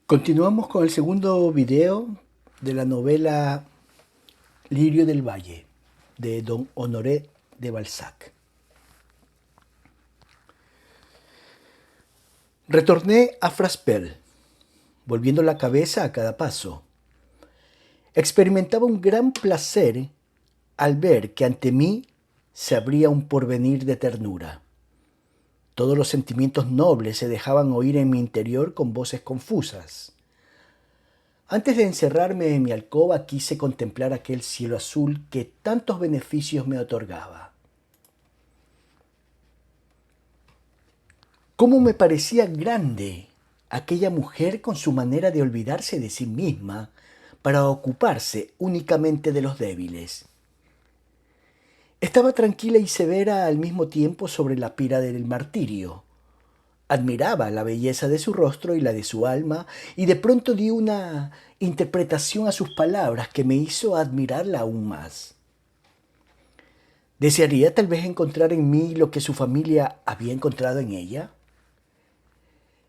Continuamos con el segundo video de la novela Lirio del Valle, de don Honoré de Balzac. Retorné a Fraspel, volviendo la cabeza a cada paso. Experimentaba un gran placer al ver que ante mí se abría un porvenir de ternura. Todos los sentimientos nobles se dejaban oír en mi interior con voces confusas. Antes de encerrarme en mi alcoba quise contemplar aquel cielo azul que tantos beneficios me otorgaba. Cómo me parecía grande aquella mujer con su manera de olvidarse de sí misma para ocuparse únicamente de los débiles. Estaba tranquila y severa al mismo tiempo sobre la pira del martirio. Admiraba la belleza de su rostro y la de su alma, y de pronto di una interpretación a sus palabras que me hizo admirarla aún más. ¿Desearía tal vez encontrar en mí lo que su familia había encontrado en ella?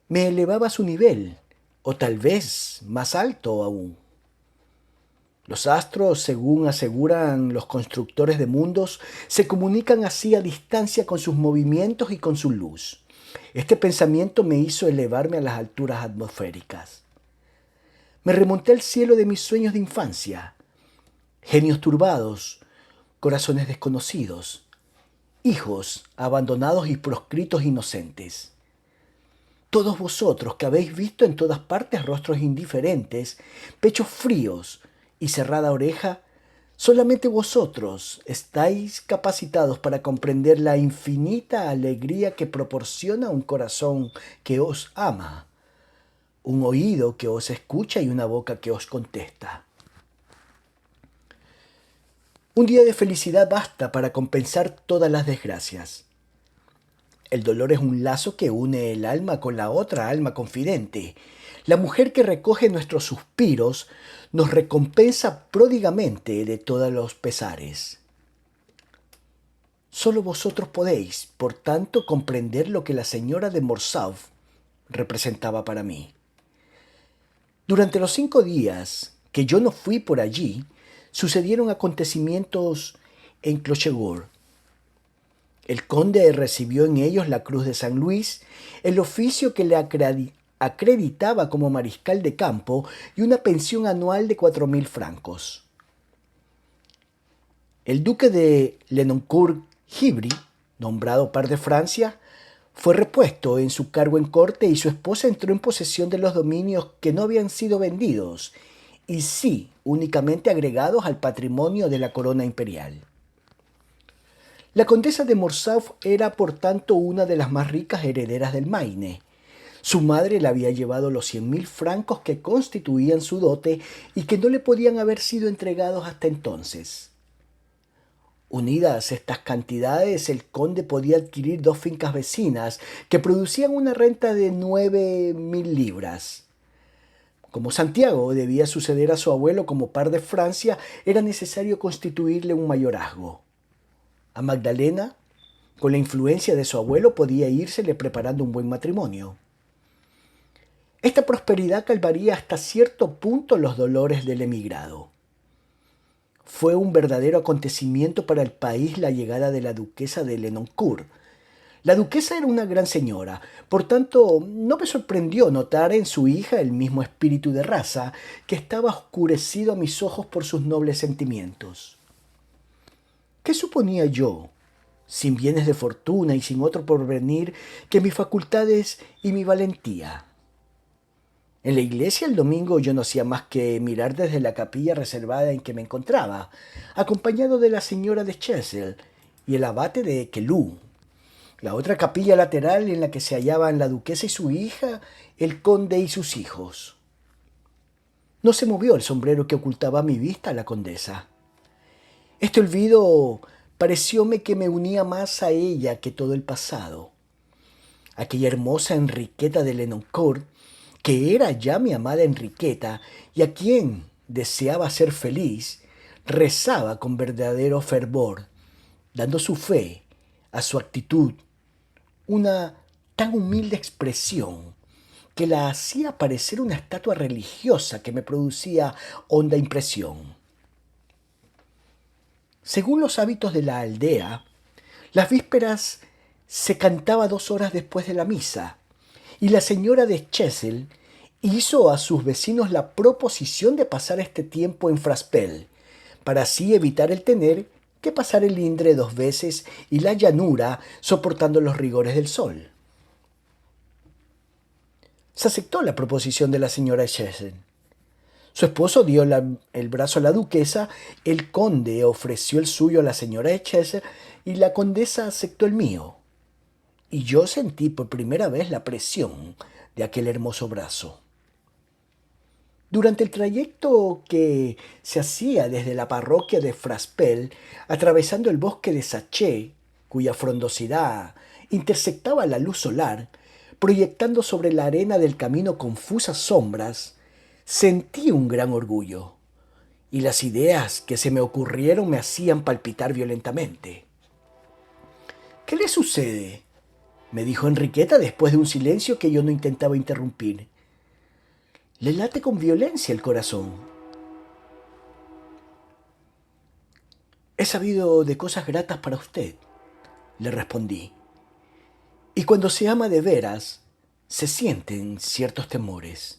Me elevaba a su nivel, o tal vez más alto aún. Los astros, según aseguran los constructores de mundos, se comunican así a distancia con sus movimientos y con su luz. Este pensamiento me hizo elevarme a las alturas atmosféricas. Me remonté al cielo de mis sueños de infancia. Genios turbados, corazones desconocidos, hijos abandonados y proscritos inocentes. Todos vosotros que habéis visto en todas partes rostros indiferentes, pechos fríos y cerrada oreja, solamente vosotros estáis capacitados para comprender la infinita alegría que proporciona un corazón que os ama, un oído que os escucha y una boca que os contesta. Un día de felicidad basta para compensar todas las desgracias. El dolor es un lazo que une el alma con la otra alma confidente. La mujer que recoge nuestros suspiros nos recompensa pródigamente de todos los pesares. Solo vosotros podéis, por tanto, comprender lo que la señora de Morcerf representaba para mí. Durante los 5 días que yo no fui por allí, sucedieron acontecimientos en Clochegourde. El conde recibió en ellos la Cruz de San Luis, el oficio que le acreditaba como mariscal de campo y una pensión anual de 4.000 francos. El duque de Lenoncourt-Givry, nombrado par de Francia, fue repuesto en su cargo en corte y su esposa entró en posesión de los dominios que no habían sido vendidos y sí únicamente agregados al patrimonio de la corona imperial. La condesa de Morcerf era por tanto una de las más ricas herederas del Maine. Su madre le había llevado los 100.000 francos que constituían su dote y que no le podían haber sido entregados hasta entonces. Unidas estas cantidades, el conde podía adquirir 2 fincas vecinas que producían una renta de 9.000 libras. Como Santiago debía suceder a su abuelo como par de Francia, era necesario constituirle un mayorazgo. A Magdalena, con la influencia de su abuelo, podía írsele preparando un buen matrimonio. Esta prosperidad calmaría hasta cierto punto los dolores del emigrado. Fue un verdadero acontecimiento para el país la llegada de la duquesa de Lenoncourt. La duquesa era una gran señora, por tanto no me sorprendió notar en su hija el mismo espíritu de raza que estaba oscurecido a mis ojos por sus nobles sentimientos. ¿Qué suponía yo, sin bienes de fortuna y sin otro porvenir que mis facultades y mi valentía? En la iglesia el domingo yo no hacía más que mirar desde la capilla reservada en que me encontraba, acompañado de la señora de Chessel y el abate de Queluz. La otra capilla lateral en la que se hallaban la duquesa y su hija, el conde y sus hijos. No se movió el sombrero que ocultaba a mi vista a la condesa. Este olvido parecióme que me unía más a ella que todo el pasado. Aquella hermosa Enriqueta de Lenoncourt, que era ya mi amada Enriqueta y a quien deseaba ser feliz, rezaba con verdadero fervor, dando su fe a su actitud, una tan humilde expresión que la hacía parecer una estatua religiosa que me producía honda impresión. Según los hábitos de la aldea, las vísperas se cantaba 2 horas después de la misa, y la señora de Chessel hizo a sus vecinos la proposición de pasar este tiempo en Fraspel, para así evitar el tener que pasar el Indre 2 veces y la llanura soportando los rigores del sol. Se aceptó la proposición de la señora Chessel. Su esposo dio el brazo a la duquesa, el conde ofreció el suyo a la señora de Cheshire y la condesa aceptó el mío. Y yo sentí por primera vez la presión de aquel hermoso brazo. Durante el trayecto que se hacía desde la parroquia de Fraspel, atravesando el bosque de Saché, cuya frondosidad intersectaba la luz solar, proyectando sobre la arena del camino confusas sombras, sentí un gran orgullo, y las ideas que se me ocurrieron me hacían palpitar violentamente. ¿Qué le sucede?, me dijo Enriqueta después de un silencio que yo no intentaba interrumpir. Le late con violencia el corazón. He sabido de cosas gratas para usted, le respondí. Y cuando se ama de veras, se sienten ciertos temores.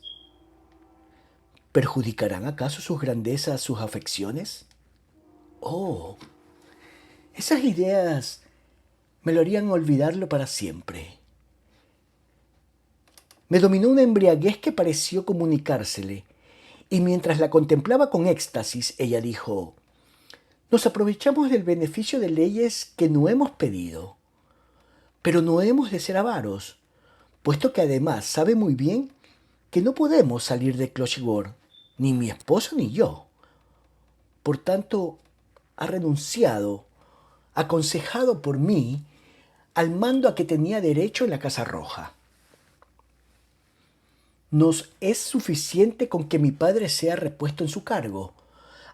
¿Perjudicarán acaso sus grandezas sus afecciones? Oh, esas ideas me lo harían olvidarlo para siempre. Me dominó una embriaguez que pareció comunicársele, y mientras la contemplaba con éxtasis, ella dijo: nos aprovechamos del beneficio de leyes que no hemos pedido, pero no hemos de ser avaros, puesto que además sabe muy bien que no podemos salir de Clochigord, ni mi esposo ni yo. Por tanto, ha renunciado, aconsejado por mí, al mando a que tenía derecho en la Casa Roja. Nos es suficiente con que mi padre sea repuesto en su cargo.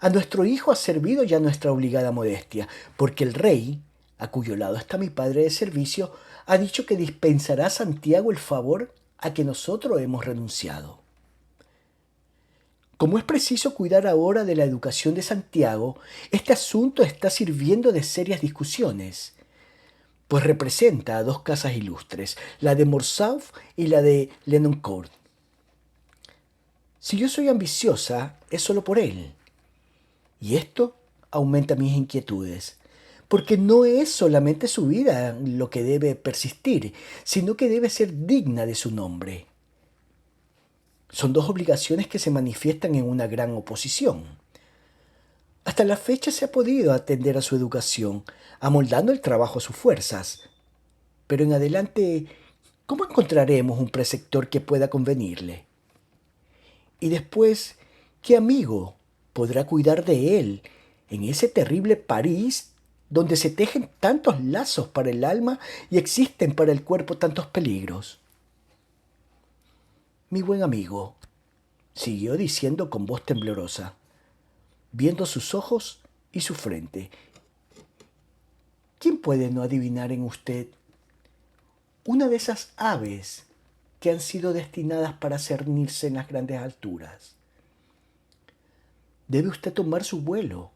A nuestro hijo ha servido ya nuestra obligada modestia, porque el rey, a cuyo lado está mi padre de servicio, ha dicho que dispensará a Santiago el favor a que nosotros hemos renunciado. Como es preciso cuidar ahora de la educación de Santiago, este asunto está sirviendo de serias discusiones, pues representa a 2 casas ilustres, la de Morcerf y la de Lenoncourt. Si yo soy ambiciosa, es solo por él. Y esto aumenta mis inquietudes, porque no es solamente su vida lo que debe persistir, sino que debe ser digna de su nombre. Son 2 obligaciones que se manifiestan en una gran oposición. Hasta la fecha se ha podido atender a su educación, amoldando el trabajo a sus fuerzas. Pero en adelante, ¿cómo encontraremos un preceptor que pueda convenirle? Y después, ¿qué amigo podrá cuidar de él en ese terrible París donde se tejen tantos lazos para el alma y existen para el cuerpo tantos peligros? Mi buen amigo, siguió diciendo con voz temblorosa, viendo sus ojos y su frente, ¿quién puede no adivinar en usted una de esas aves que han sido destinadas para cernirse en las grandes alturas? Debe usted tomar su vuelo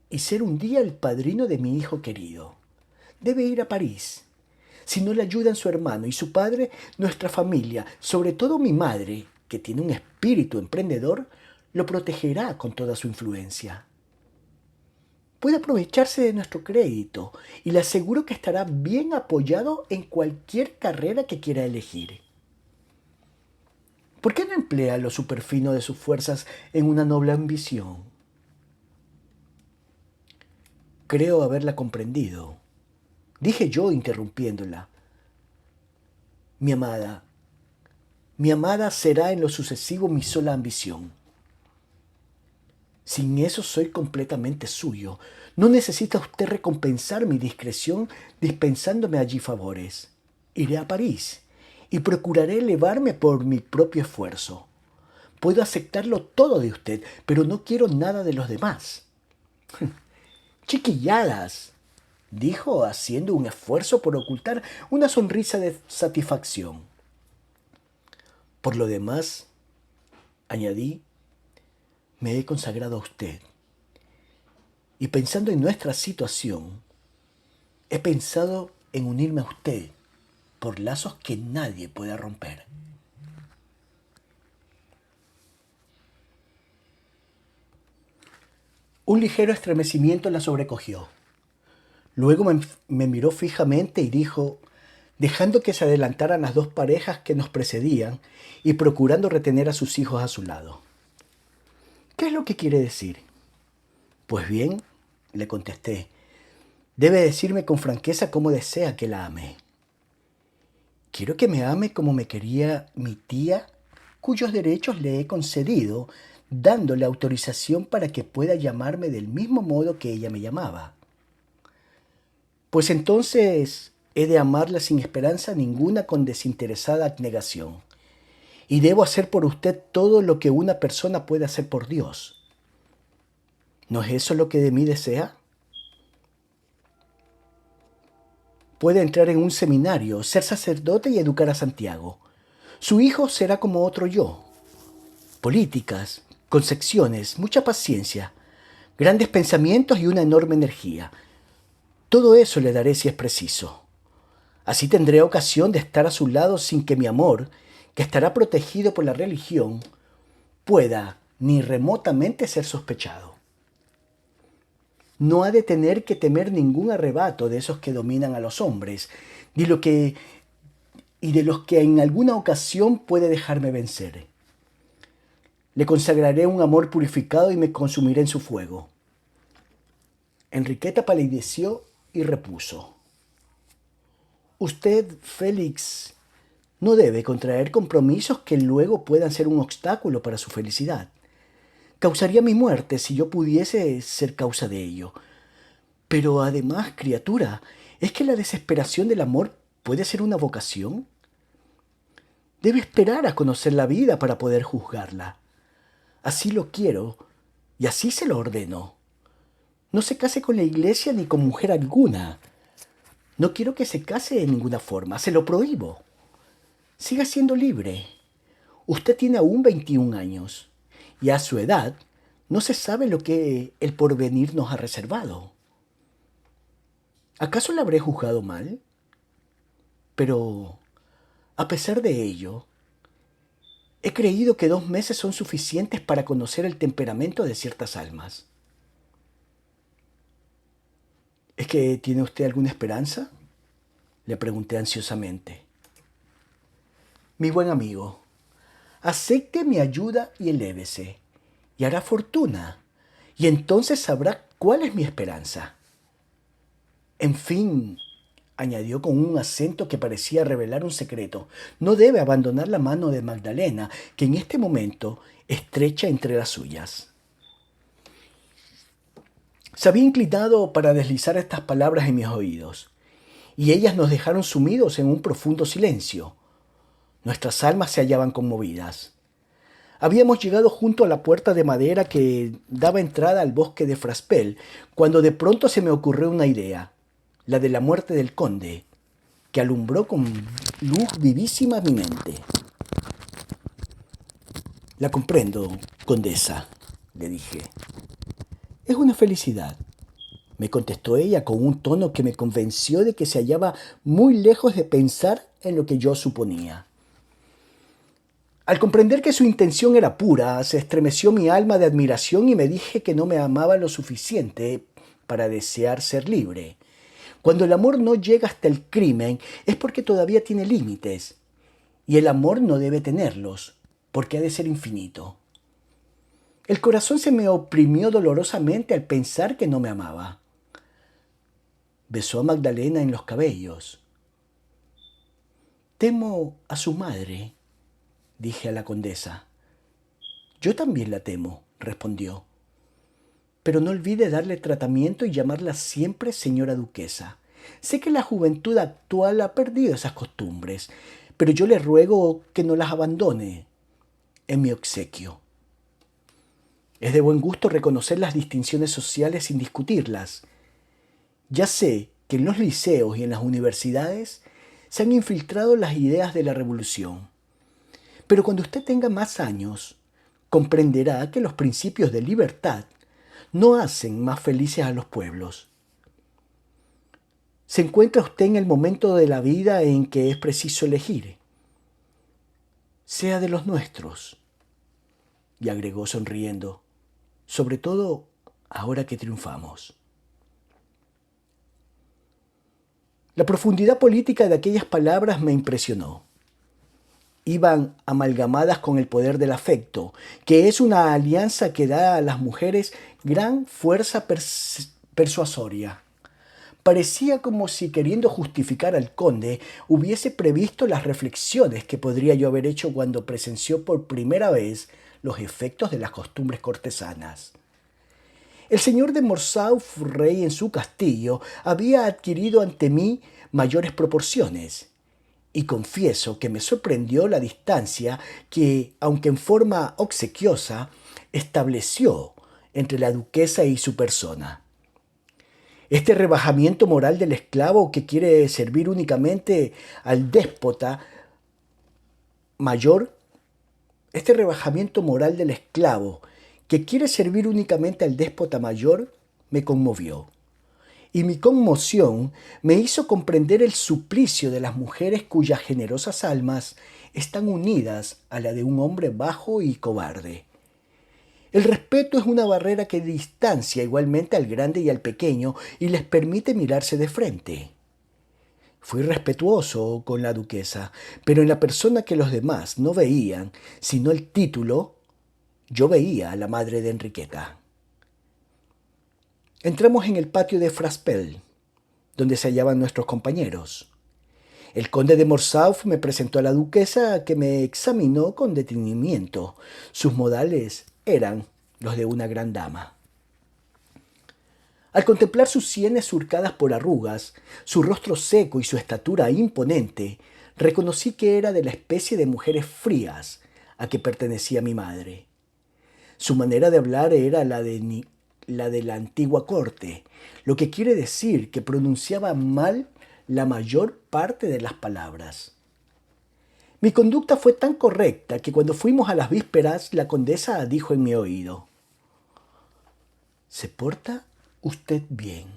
y ser un día el padrino de mi hijo querido. Debe ir a París. Si no le ayudan su hermano y su padre, nuestra familia, sobre todo mi madre, que tiene un espíritu emprendedor, lo protegerá con toda su influencia. Puede aprovecharse de nuestro crédito y le aseguro que estará bien apoyado en cualquier carrera que quiera elegir. ¿Por qué no emplea lo superfino de sus fuerzas en una noble ambición? Creo haberla comprendido, dije yo interrumpiéndola. Mi amada será en lo sucesivo mi sola ambición. Sin eso soy completamente suyo. No necesita usted recompensar mi discreción dispensándome allí favores. Iré a París y procuraré elevarme por mi propio esfuerzo. Puedo aceptarlo todo de usted, pero no quiero nada de los demás. Chiquilladas, dijo haciendo un esfuerzo por ocultar una sonrisa de satisfacción. Por lo demás, añadí, me he consagrado a usted. Y pensando en nuestra situación, he pensado en unirme a usted por lazos que nadie pueda romper. Un ligero estremecimiento la sobrecogió. Luego me miró fijamente y dijo, dejando que se adelantaran las dos parejas que nos precedían y procurando retener a sus hijos a su lado. ¿Qué es lo que quiere decir? Pues bien, le contesté, debe decirme con franqueza cómo desea que la ame. Quiero que me ame como me quería mi tía, cuyos derechos le he concedido, dándole autorización para que pueda llamarme del mismo modo que ella me llamaba. Pues entonces he de amarla sin esperanza ninguna con desinteresada abnegación. Y debo hacer por usted todo lo que una persona puede hacer por Dios. ¿No es eso lo que de mí desea? Puede entrar en un seminario, ser sacerdote y educar a Santiago. Su hijo será como otro yo. Políticas, concepciones, mucha paciencia, grandes pensamientos y una enorme energía. Todo eso le daré si es preciso. Así tendré ocasión de estar a su lado sin que mi amor, que estará protegido por la religión, pueda ni remotamente ser sospechado. No ha de tener que temer ningún arrebato de esos que dominan a los hombres, ni de los que en alguna ocasión puede dejarme vencer. Le consagraré un amor purificado y me consumiré en su fuego. Enriqueta palideció y repuso. Usted, Félix, no debe contraer compromisos que luego puedan ser un obstáculo para su felicidad. Causaría mi muerte si yo pudiese ser causa de ello. Pero además, criatura, ¿es que la desesperación del amor puede ser una vocación? Debe esperar a conocer la vida para poder juzgarla. Así lo quiero y así se lo ordeno. No se case con la iglesia ni con mujer alguna. No quiero que se case de ninguna forma, se lo prohíbo. Siga siendo libre. Usted tiene aún 21 años y a su edad no se sabe lo que el porvenir nos ha reservado. ¿Acaso la habré juzgado mal? Pero, a pesar de ello, he creído que 2 meses son suficientes para conocer el temperamento de ciertas almas. ¿Es que tiene usted alguna esperanza? Le pregunté ansiosamente. Mi buen amigo, acepte mi ayuda y elévese, y hará fortuna, y entonces sabrá cuál es mi esperanza. En fin, añadió con un acento que parecía revelar un secreto, no debe abandonar la mano de Magdalena, que en este momento estrecha entre las suyas. Se había inclinado para deslizar estas palabras en mis oídos, y ellas nos dejaron sumidos en un profundo silencio. Nuestras almas se hallaban conmovidas. Habíamos llegado junto a la puerta de madera que daba entrada al bosque de Fraspel, cuando de pronto se me ocurrió una idea, la de la muerte del conde, que alumbró con luz vivísima mi mente. La comprendo, condesa, le dije. Es una felicidad, me contestó ella con un tono que me convenció de que se hallaba muy lejos de pensar en lo que yo suponía. Al comprender que su intención era pura, se estremeció mi alma de admiración y me dije que no me amaba lo suficiente para desear ser libre. Cuando el amor no llega hasta el crimen es porque todavía tiene límites, y el amor no debe tenerlos, porque ha de ser infinito. El corazón se me oprimió dolorosamente al pensar que no me amaba. Besó a Magdalena en los cabellos. Temo a su madre, dije a la condesa. Yo también la temo, respondió. Pero no olvide darle tratamiento y llamarla siempre señora duquesa. Sé que la juventud actual ha perdido esas costumbres, pero yo le ruego que no las abandone en mi obsequio. Es de buen gusto reconocer las distinciones sociales sin discutirlas. Ya sé que en los liceos y en las universidades se han infiltrado las ideas de la revolución. Pero cuando usted tenga más años, comprenderá que los principios de libertad no hacen más felices a los pueblos. Se encuentra usted en el momento de la vida en que es preciso elegir. Sea de los nuestros. Y agregó sonriendo, sobre todo ahora que triunfamos. La profundidad política de aquellas palabras me impresionó. Iban amalgamadas con el poder del afecto, que es una alianza que da a las mujeres gran fuerza persuasoria. Parecía como si, queriendo justificar al conde, hubiese previsto las reflexiones que podría yo haber hecho cuando presenció por primera vez los efectos de las costumbres cortesanas. El señor de Morsauf, rey en su castillo, había adquirido ante mí mayores proporciones, y confieso que me sorprendió la distancia que, aunque en forma obsequiosa, estableció entre la duquesa y su persona. Este rebajamiento moral del esclavo que quiere servir únicamente al déspota mayor, este rebajamiento moral del esclavo que quiere servir únicamente al déspota mayor, me conmovió. Y mi conmoción me hizo comprender el suplicio de las mujeres cuyas generosas almas están unidas a la de un hombre bajo y cobarde. El respeto es una barrera que distancia igualmente al grande y al pequeño y les permite mirarse de frente. Fui respetuoso con la duquesa, pero en la persona que los demás no veían, sino el título, yo veía a la madre de Enriqueta. Entramos en el patio de Fraspel, donde se hallaban nuestros compañeros. El conde de Morsauf me presentó a la duquesa, que me examinó con detenimiento. Sus modales eran los de una gran dama. Al contemplar sus sienes surcadas por arrugas, su rostro seco y su estatura imponente, reconocí que era de la especie de mujeres frías a que pertenecía mi madre. Su manera de hablar era la de la antigua corte, lo que quiere decir que pronunciaba mal la mayor parte de las palabras. Mi conducta fue tan correcta que cuando fuimos a las vísperas, la condesa dijo en mi oído: «¿Se porta usted bien?».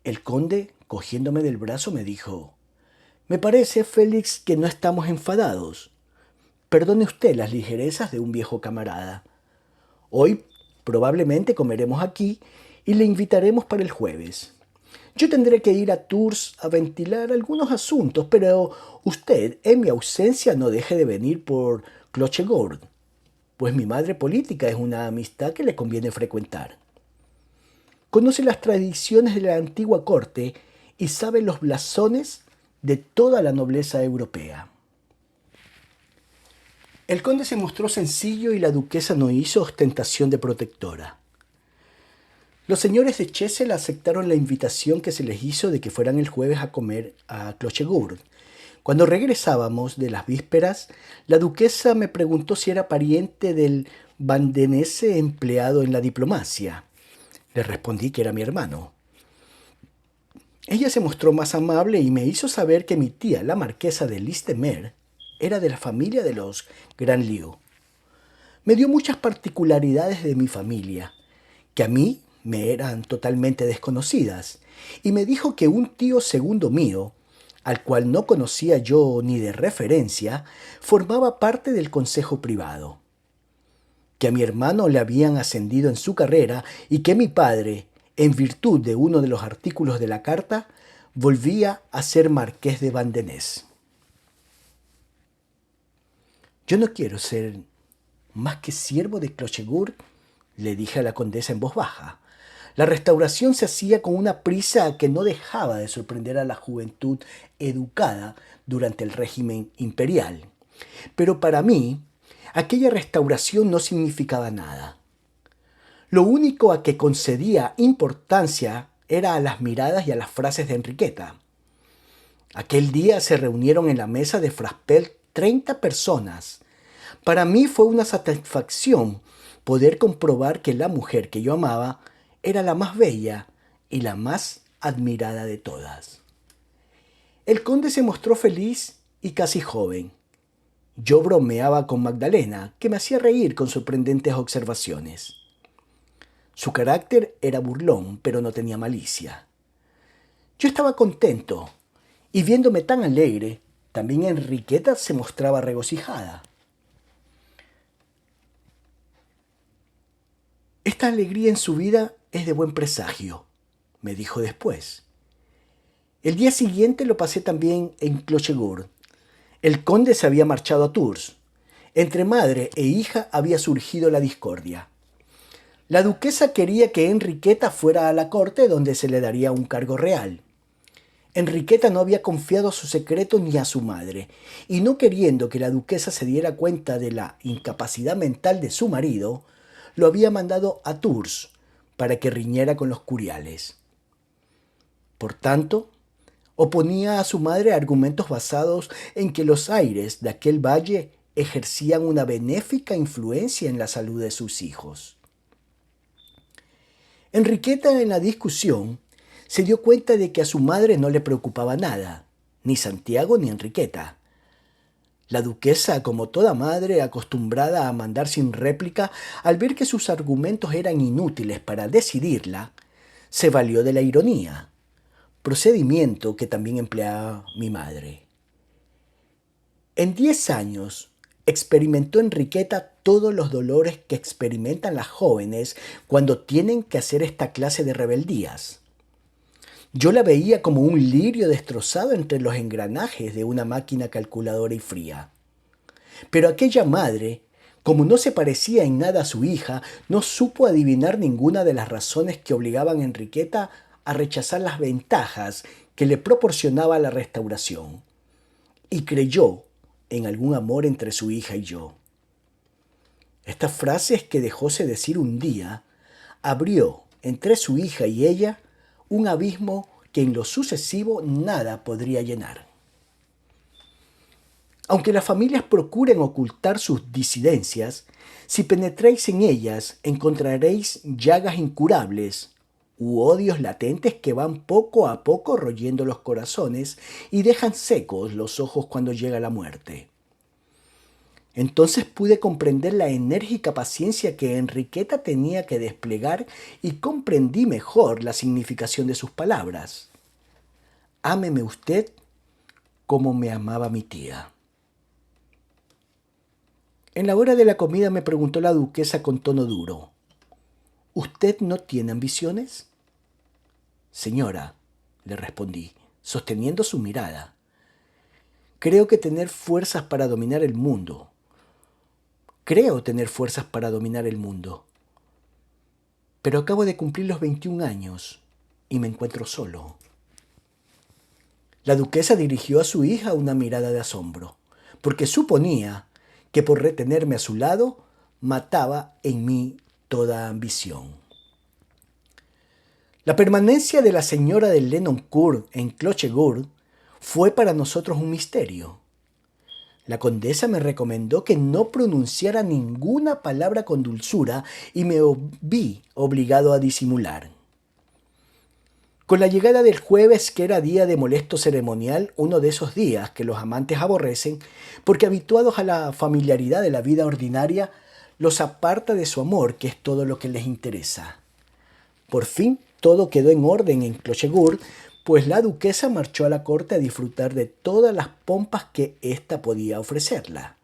El conde, cogiéndome del brazo, me dijo: «Me parece, Félix, que no estamos enfadados. Perdone usted las ligerezas de un viejo camarada. Hoy probablemente comeremos aquí y le invitaremos para el jueves. Yo tendré que ir a Tours a ventilar algunos asuntos, pero usted, en mi ausencia, no deje de venir por Clochegourde, pues mi madre política es una amistad que le conviene frecuentar. Conoce las tradiciones de la antigua corte y sabe los blasones de toda la nobleza europea». El conde se mostró sencillo y la duquesa no hizo ostentación de protectora. Los señores de Chessel aceptaron la invitación que se les hizo de que fueran el jueves a comer a Clochegourde. Cuando regresábamos de las vísperas, la duquesa me preguntó si era pariente del vandenese empleado en la diplomacia. Le respondí que era mi hermano. Ella se mostró más amable y me hizo saber que mi tía, la marquesa de Listemere, era de la familia de los Grandlieu. Me dio muchas particularidades de mi familia, que a mí me eran totalmente desconocidas, y me dijo que un tío segundo mío, al cual no conocía yo ni de referencia, formaba parte del consejo privado, que a mi hermano le habían ascendido en su carrera y que mi padre, en virtud de uno de los artículos de la carta, volvía a ser marqués de Vandenesse. «Yo no quiero ser más que siervo de Clochegourde», le dije a la condesa en voz baja. La restauración se hacía con una prisa que no dejaba de sorprender a la juventud educada durante el régimen imperial. Pero para mí, aquella restauración no significaba nada. Lo único a que concedía importancia era a las miradas y a las frases de Enriqueta. Aquel día se reunieron en la mesa de Fraspel 30 personas. Para mí fue una satisfacción poder comprobar que la mujer que yo amaba era la más bella y la más admirada de todas. El conde se mostró feliz y casi joven, Yo bromeaba con Magdalena, que me hacía reír con sorprendentes observaciones. Su carácter era burlón, pero no tenía malicia. Yo estaba contento, y viéndome tan alegre, también Enriqueta se mostraba regocijada. Esta alegría en su vida es de buen presagio, me dijo después. El día siguiente lo pasé también en Clochegourde. El conde se había marchado a Tours. Entre madre e hija había surgido la discordia. La duquesa quería que Enriqueta fuera a la corte donde se le daría un cargo real. Enriqueta no había confiado su secreto ni a su madre, y no queriendo que la duquesa se diera cuenta de la incapacidad mental de su marido, lo había mandado a Tours para que riñera con los curiales. Por tanto, oponía a su madre argumentos basados en que los aires de aquel valle ejercían una benéfica influencia en la salud de sus hijos. Enriqueta en la discusión se dio cuenta de que a su madre no le preocupaba nada, ni Santiago ni Enriqueta. La duquesa, como toda madre acostumbrada a mandar sin réplica, al ver que sus argumentos eran inútiles para decidirla, se valió de la ironía, procedimiento que también empleaba mi madre. En 10 años experimentó Enriqueta todos los dolores que experimentan las jóvenes cuando tienen que hacer esta clase de rebeldías. Yo la veía como un lirio destrozado entre los engranajes de una máquina calculadora y fría. Pero aquella madre, como no se parecía en nada a su hija, no supo adivinar ninguna de las razones que obligaban a Enriqueta a rechazar las ventajas que le proporcionaba la restauración, y creyó en algún amor entre su hija y yo. Estas frases que dejóse decir un día abrió entre su hija y ella un abismo que en lo sucesivo nada podría llenar. Aunque las familias procuren ocultar sus disidencias, si penetráis en ellas encontraréis llagas incurables u odios latentes que van poco a poco royendo los corazones y dejan secos los ojos cuando llega la muerte. Entonces pude comprender la enérgica paciencia que Enriqueta tenía que desplegar y comprendí mejor la significación de sus palabras. Ámeme usted como me amaba mi tía. En la hora de la comida me preguntó la duquesa con tono duro: ¿Usted no tiene ambiciones? Señora, le respondí, sosteniendo su mirada, creo tener fuerzas para dominar el mundo. Pero acabo de cumplir los 21 años y me encuentro solo. La duquesa dirigió a su hija una mirada de asombro, porque suponía que por retenerme a su lado mataba en mí toda ambición. La permanencia de la señora de Lenoncourt en Clochegourde fue para nosotros un misterio. La condesa me recomendó que no pronunciara ninguna palabra con dulzura y me vi obligado a disimular. Con la llegada del jueves, que era día de molesto ceremonial, uno de esos días que los amantes aborrecen, porque habituados a la familiaridad de la vida ordinaria, los aparta de su amor, que es todo lo que les interesa. Por fin, todo quedó en orden en Clochegourde, pues la duquesa marchó a la corte a disfrutar de todas las pompas que ésta podía ofrecerla.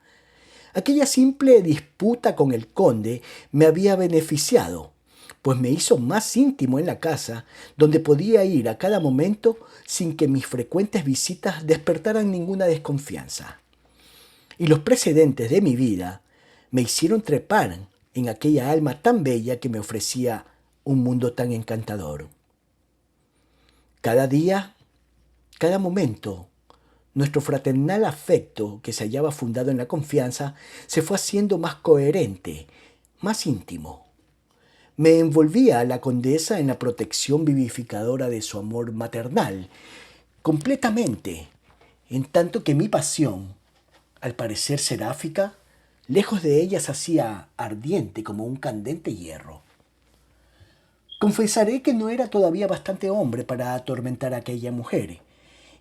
Aquella simple disputa con el conde me había beneficiado, pues me hizo más íntimo en la casa, donde podía ir a cada momento sin que mis frecuentes visitas despertaran ninguna desconfianza. Y los precedentes de mi vida me hicieron trepar en aquella alma tan bella que me ofrecía un mundo tan encantador. Cada día, cada momento, nuestro fraternal afecto, que se hallaba fundado en la confianza, se fue haciendo más coherente, más íntimo. Me envolvía a la condesa en la protección vivificadora de su amor maternal, completamente, en tanto que mi pasión, al parecer seráfica, lejos de ella se hacía ardiente como un candente hierro. Confesaré que no era todavía bastante hombre para atormentar a aquella mujer,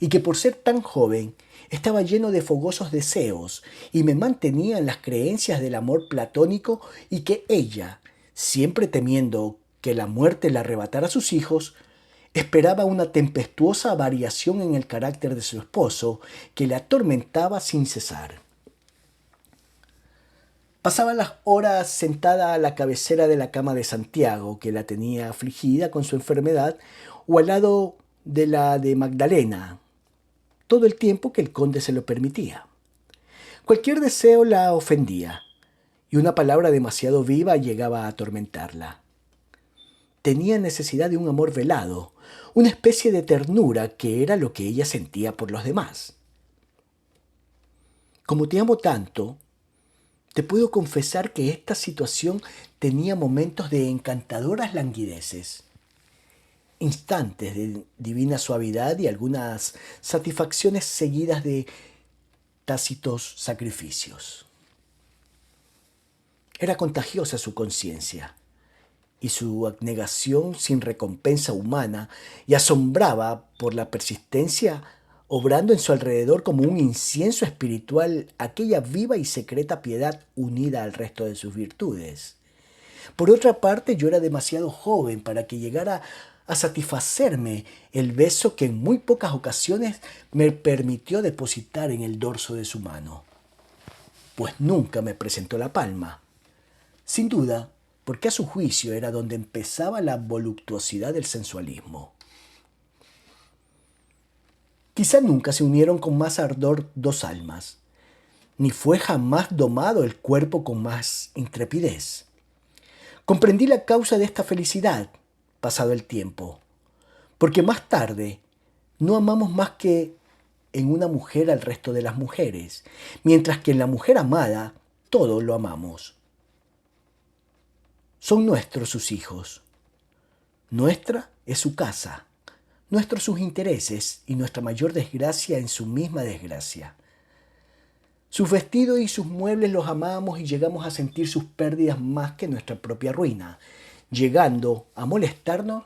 y que por ser tan joven estaba lleno de fogosos deseos y me mantenía en las creencias del amor platónico y que ella, siempre temiendo que la muerte le arrebatara a sus hijos, esperaba una tempestuosa variación en el carácter de su esposo que le atormentaba sin cesar. Pasaba las horas sentada a la cabecera de la cama de Santiago, que la tenía afligida con su enfermedad, o al lado de la de Magdalena, todo el tiempo que el conde se lo permitía. Cualquier deseo la ofendía, y una palabra demasiado viva llegaba a atormentarla. Tenía necesidad de un amor velado, una especie de ternura que era lo que ella sentía por los demás. Como te amo tanto, te puedo confesar que esta situación tenía momentos de encantadoras languideces, instantes de divina suavidad y algunas satisfacciones seguidas de tácitos sacrificios. Era contagiosa su conciencia y su abnegación sin recompensa humana, y asombraba por la persistencia, obrando en su alrededor como un incienso espiritual aquella viva y secreta piedad unida al resto de sus virtudes. Por otra parte, yo era demasiado joven para que llegara a satisfacerme el beso que en muy pocas ocasiones me permitió depositar en el dorso de su mano, pues nunca me presentó la palma. Sin duda, porque a su juicio era donde empezaba la voluptuosidad del sensualismo. Quizá nunca se unieron con más ardor dos almas, ni fue jamás domado el cuerpo con más intrepidez. Comprendí la causa de esta felicidad, pasado el tiempo, porque más tarde no amamos más que en una mujer al resto de las mujeres, mientras que en la mujer amada todo lo amamos. Son nuestros sus hijos, nuestra es su casa, nuestros sus intereses y nuestra mayor desgracia en su misma desgracia. Sus vestidos y sus muebles los amamos y llegamos a sentir sus pérdidas más que nuestra propia ruina, llegando a molestarnos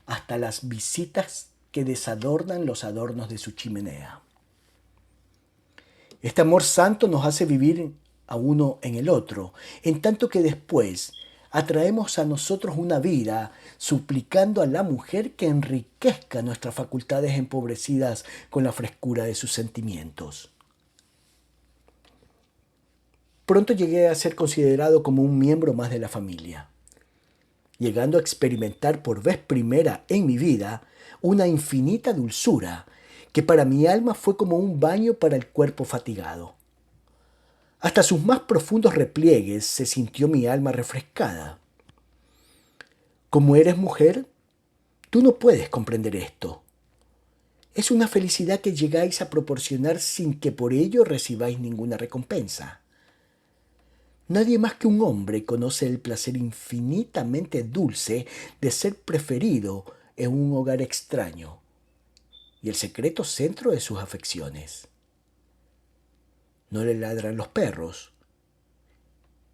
hasta las visitas que desadornan los adornos de su chimenea. Este amor santo nos hace vivir a uno en el otro, en tanto que después atraemos a nosotros una vida, suplicando a la mujer que enriquezca nuestras facultades empobrecidas con la frescura de sus sentimientos. Pronto llegué a ser considerado como un miembro más de la familia, llegando a experimentar por vez primera en mi vida una infinita dulzura que para mi alma fue como un baño para el cuerpo fatigado. Hasta sus más profundos repliegues se sintió mi alma refrescada. Como eres mujer, tú no puedes comprender esto. Es una felicidad que llegáis a proporcionar sin que por ello recibáis ninguna recompensa. Nadie más que un hombre conoce el placer infinitamente dulce de ser preferido en un hogar extraño y el secreto centro de sus afecciones. No le ladran los perros,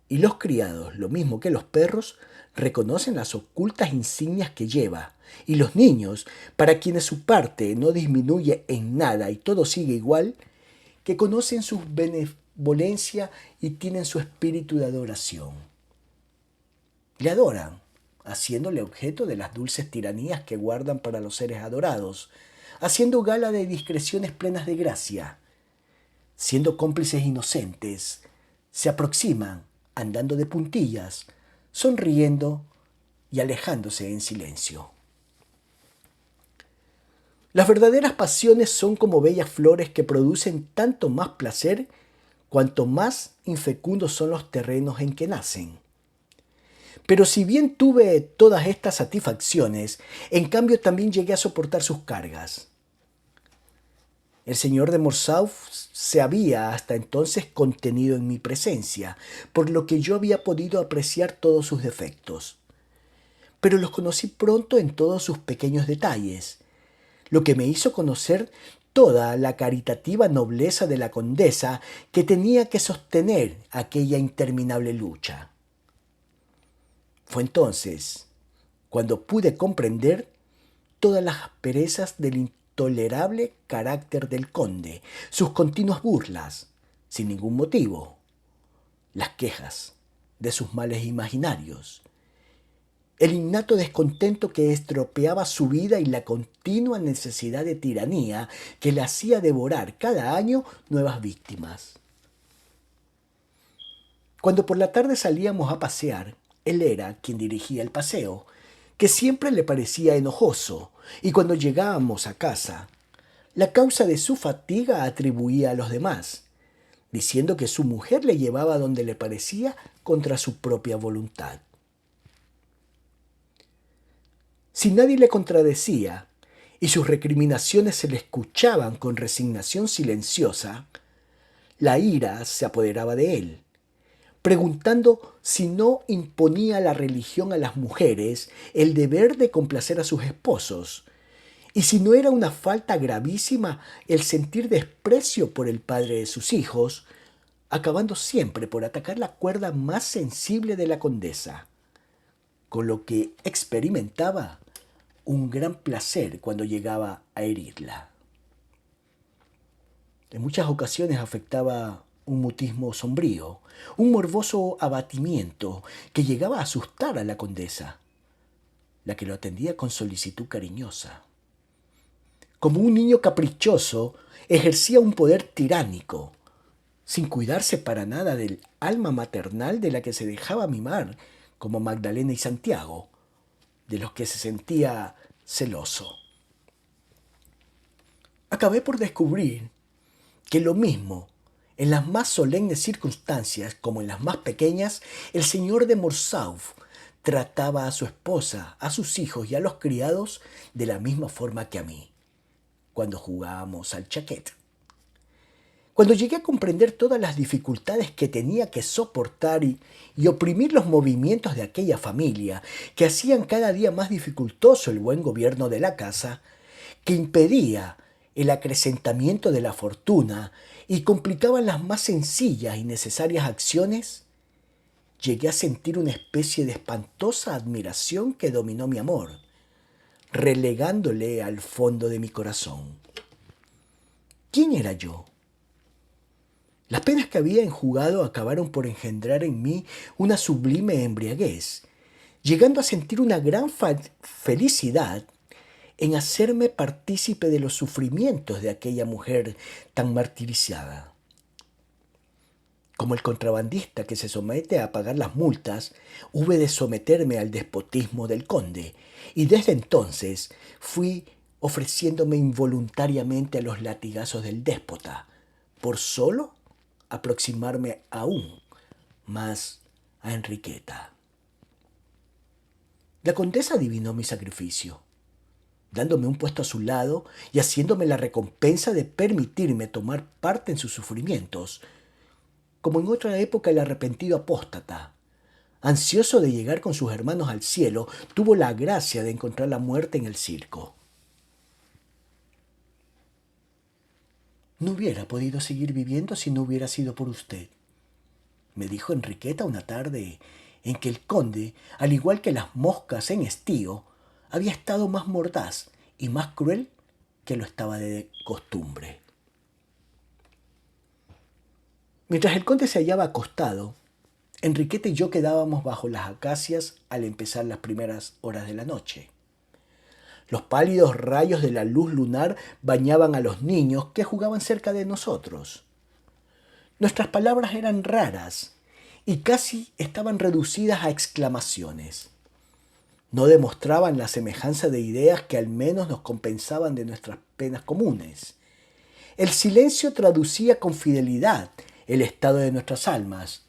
y los criados, lo mismo que los perros, reconocen las ocultas insignias que lleva, y los niños, para quienes su parte no disminuye en nada y todo sigue igual, que conocen su benevolencia y tienen su espíritu de adoración. Le adoran, haciéndole objeto de las dulces tiranías que guardan para los seres adorados, haciendo gala de discreciones plenas de gracia. Siendo cómplices inocentes, se aproximan, andando de puntillas, sonriendo y alejándose en silencio. Las verdaderas pasiones son como bellas flores que producen tanto más placer cuanto más infecundos son los terrenos en que nacen. Pero si bien tuve todas estas satisfacciones, en cambio también llegué a soportar sus cargas. El señor de Morcerf se había hasta entonces contenido en mi presencia, por lo que yo había podido apreciar todos sus defectos. Pero los conocí pronto en todos sus pequeños detalles, lo que me hizo conocer toda la caritativa nobleza de la condesa que tenía que sostener aquella interminable lucha. Fue entonces cuando pude comprender todas las asperezas del intolerable carácter del conde, sus continuas burlas, sin ningún motivo, las quejas de sus males imaginarios, el innato descontento que estropeaba su vida y la continua necesidad de tiranía que le hacía devorar cada año nuevas víctimas. Cuando por la tarde salíamos a pasear, él era quien dirigía el paseo, que siempre le parecía enojoso, y cuando llegábamos a casa, la causa de su fatiga atribuía a los demás, diciendo que su mujer le llevaba donde le parecía contra su propia voluntad. Si nadie le contradecía y sus recriminaciones se le escuchaban con resignación silenciosa, la ira se apoderaba de él, preguntando si no imponía la religión a las mujeres el deber de complacer a sus esposos, y si no era una falta gravísima el sentir desprecio por el padre de sus hijos, acabando siempre por atacar la cuerda más sensible de la condesa, con lo que experimentaba un gran placer cuando llegaba a herirla. En muchas ocasiones afectaba un mutismo sombrío, un morboso abatimiento que llegaba a asustar a la condesa, la que lo atendía con solicitud cariñosa. Como un niño caprichoso, ejercía un poder tiránico, sin cuidarse para nada del alma maternal de la que se dejaba mimar, como Magdalena y Santiago, de los que se sentía celoso. Acabé por descubrir que lo mismo, en las más solemnes circunstancias como en las más pequeñas, el señor de Morsauf trataba a su esposa, a sus hijos y a los criados de la misma forma que a mí, cuando jugábamos al chaquet. Cuando llegué a comprender todas las dificultades que tenía que soportar y oprimir los movimientos de aquella familia, que hacían cada día más dificultoso el buen gobierno de la casa, que impedía el acrecentamiento de la fortuna y complicaban las más sencillas y necesarias acciones, llegué a sentir una especie de espantosa admiración que dominó mi amor, relegándole al fondo de mi corazón. ¿Quién era yo? Las penas que había enjugado acabaron por engendrar en mí una sublime embriaguez, llegando a sentir una gran felicidad en hacerme partícipe de los sufrimientos de aquella mujer tan martirizada. Como el contrabandista que se somete a pagar las multas, hube de someterme al despotismo del conde, y desde entonces fui ofreciéndome involuntariamente a los latigazos del déspota, por solo aproximarme aún más a Enriqueta. La condesa adivinó mi sacrificio, dándome un puesto a su lado y haciéndome la recompensa de permitirme tomar parte en sus sufrimientos, como en otra época el arrepentido apóstata, ansioso de llegar con sus hermanos al cielo, tuvo la gracia de encontrar la muerte en el circo. No hubiera podido seguir viviendo si no hubiera sido por usted, me dijo Enriqueta una tarde en que el conde, al igual que las moscas en estío, había estado más mordaz y más cruel que lo estaba de costumbre. Mientras el conde se hallaba acostado, Enriqueta y yo quedábamos bajo las acacias al empezar las primeras horas de la noche. Los pálidos rayos de la luz lunar bañaban a los niños que jugaban cerca de nosotros. Nuestras palabras eran raras y casi estaban reducidas a exclamaciones. No demostraban la semejanza de ideas que al menos nos compensaban de nuestras penas comunes. El silencio traducía con fidelidad el estado de nuestras almas,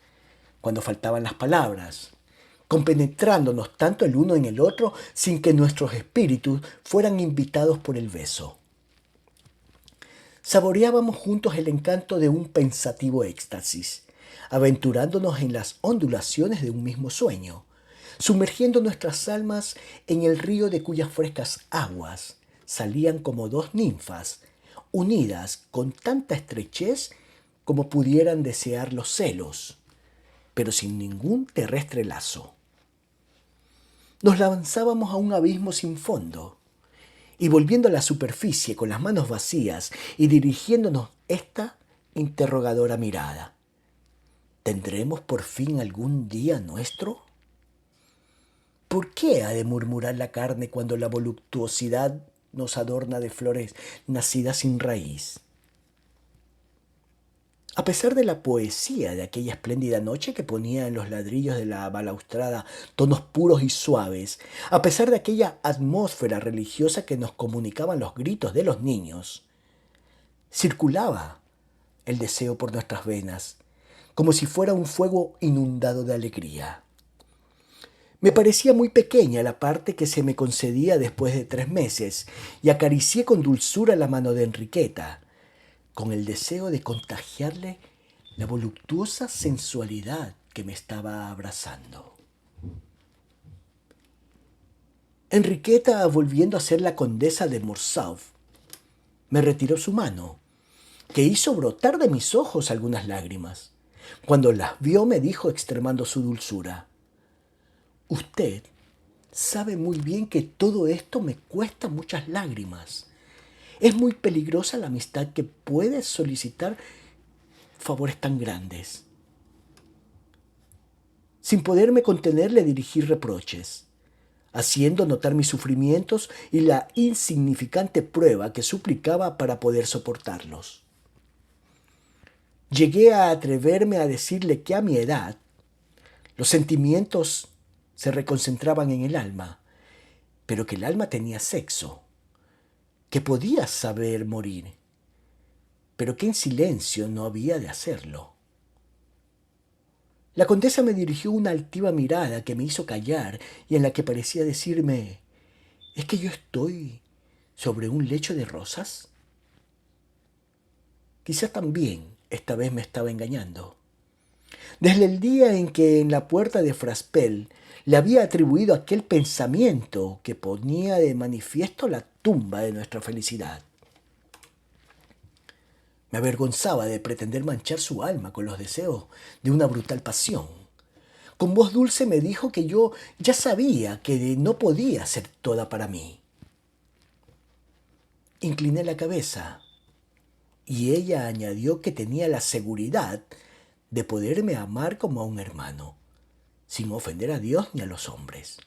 cuando faltaban las palabras, compenetrándonos tanto el uno en el otro sin que nuestros espíritus fueran invitados por el beso. Saboreábamos juntos el encanto de un pensativo éxtasis, aventurándonos en las ondulaciones de un mismo sueño, sumergiendo nuestras almas en el río de cuyas frescas aguas salían como dos ninfas, unidas con tanta estrechez como pudieran desear los celos, pero sin ningún terrestre lazo. Nos lanzábamos a un abismo sin fondo, y volviendo a la superficie con las manos vacías y dirigiéndonos esta interrogadora mirada. ¿Tendremos por fin algún día nuestro? ¿Por qué ha de murmurar la carne cuando la voluptuosidad nos adorna de flores nacidas sin raíz? A pesar de la poesía de aquella espléndida noche que ponía en los ladrillos de la balaustrada tonos puros y suaves, a pesar de aquella atmósfera religiosa que nos comunicaban los gritos de los niños, circulaba el deseo por nuestras venas, como si fuera un fuego inundado de alegría. Me parecía muy pequeña la parte que se me concedía después de 3 meses, y acaricié con dulzura la mano de Enriqueta, con el deseo de contagiarle la voluptuosa sensualidad que me estaba abrazando. Enriqueta, volviendo a ser la condesa de Morcerf, me retiró su mano, que hizo brotar de mis ojos algunas lágrimas. Cuando las vio me dijo, extremando su dulzura: «Usted sabe muy bien que todo esto me cuesta muchas lágrimas. Es muy peligrosa la amistad que puede solicitar favores tan grandes». Sin poderme contener le dirigí reproches, haciendo notar mis sufrimientos y la insignificante prueba que suplicaba para poder soportarlos. Llegué a atreverme a decirle que a mi edad los sentimientos se reconcentraban en el alma, pero que el alma tenía sexo, que podía saber morir, pero que en silencio no había de hacerlo. La condesa me dirigió una altiva mirada que me hizo callar y en la que parecía decirme: ¿es que yo estoy sobre un lecho de rosas? Quizá también esta vez me estaba engañando. Desde el día en que en la puerta de Fraspel le había atribuido aquel pensamiento que ponía de manifiesto la tumba de nuestra felicidad. Me avergonzaba de pretender manchar su alma con los deseos de una brutal pasión. Con voz dulce me dijo que yo ya sabía que no podía ser toda para mí. Incliné la cabeza y ella añadió que tenía la seguridad de poderme amar como a un hermano, sin ofender a Dios ni a los hombres.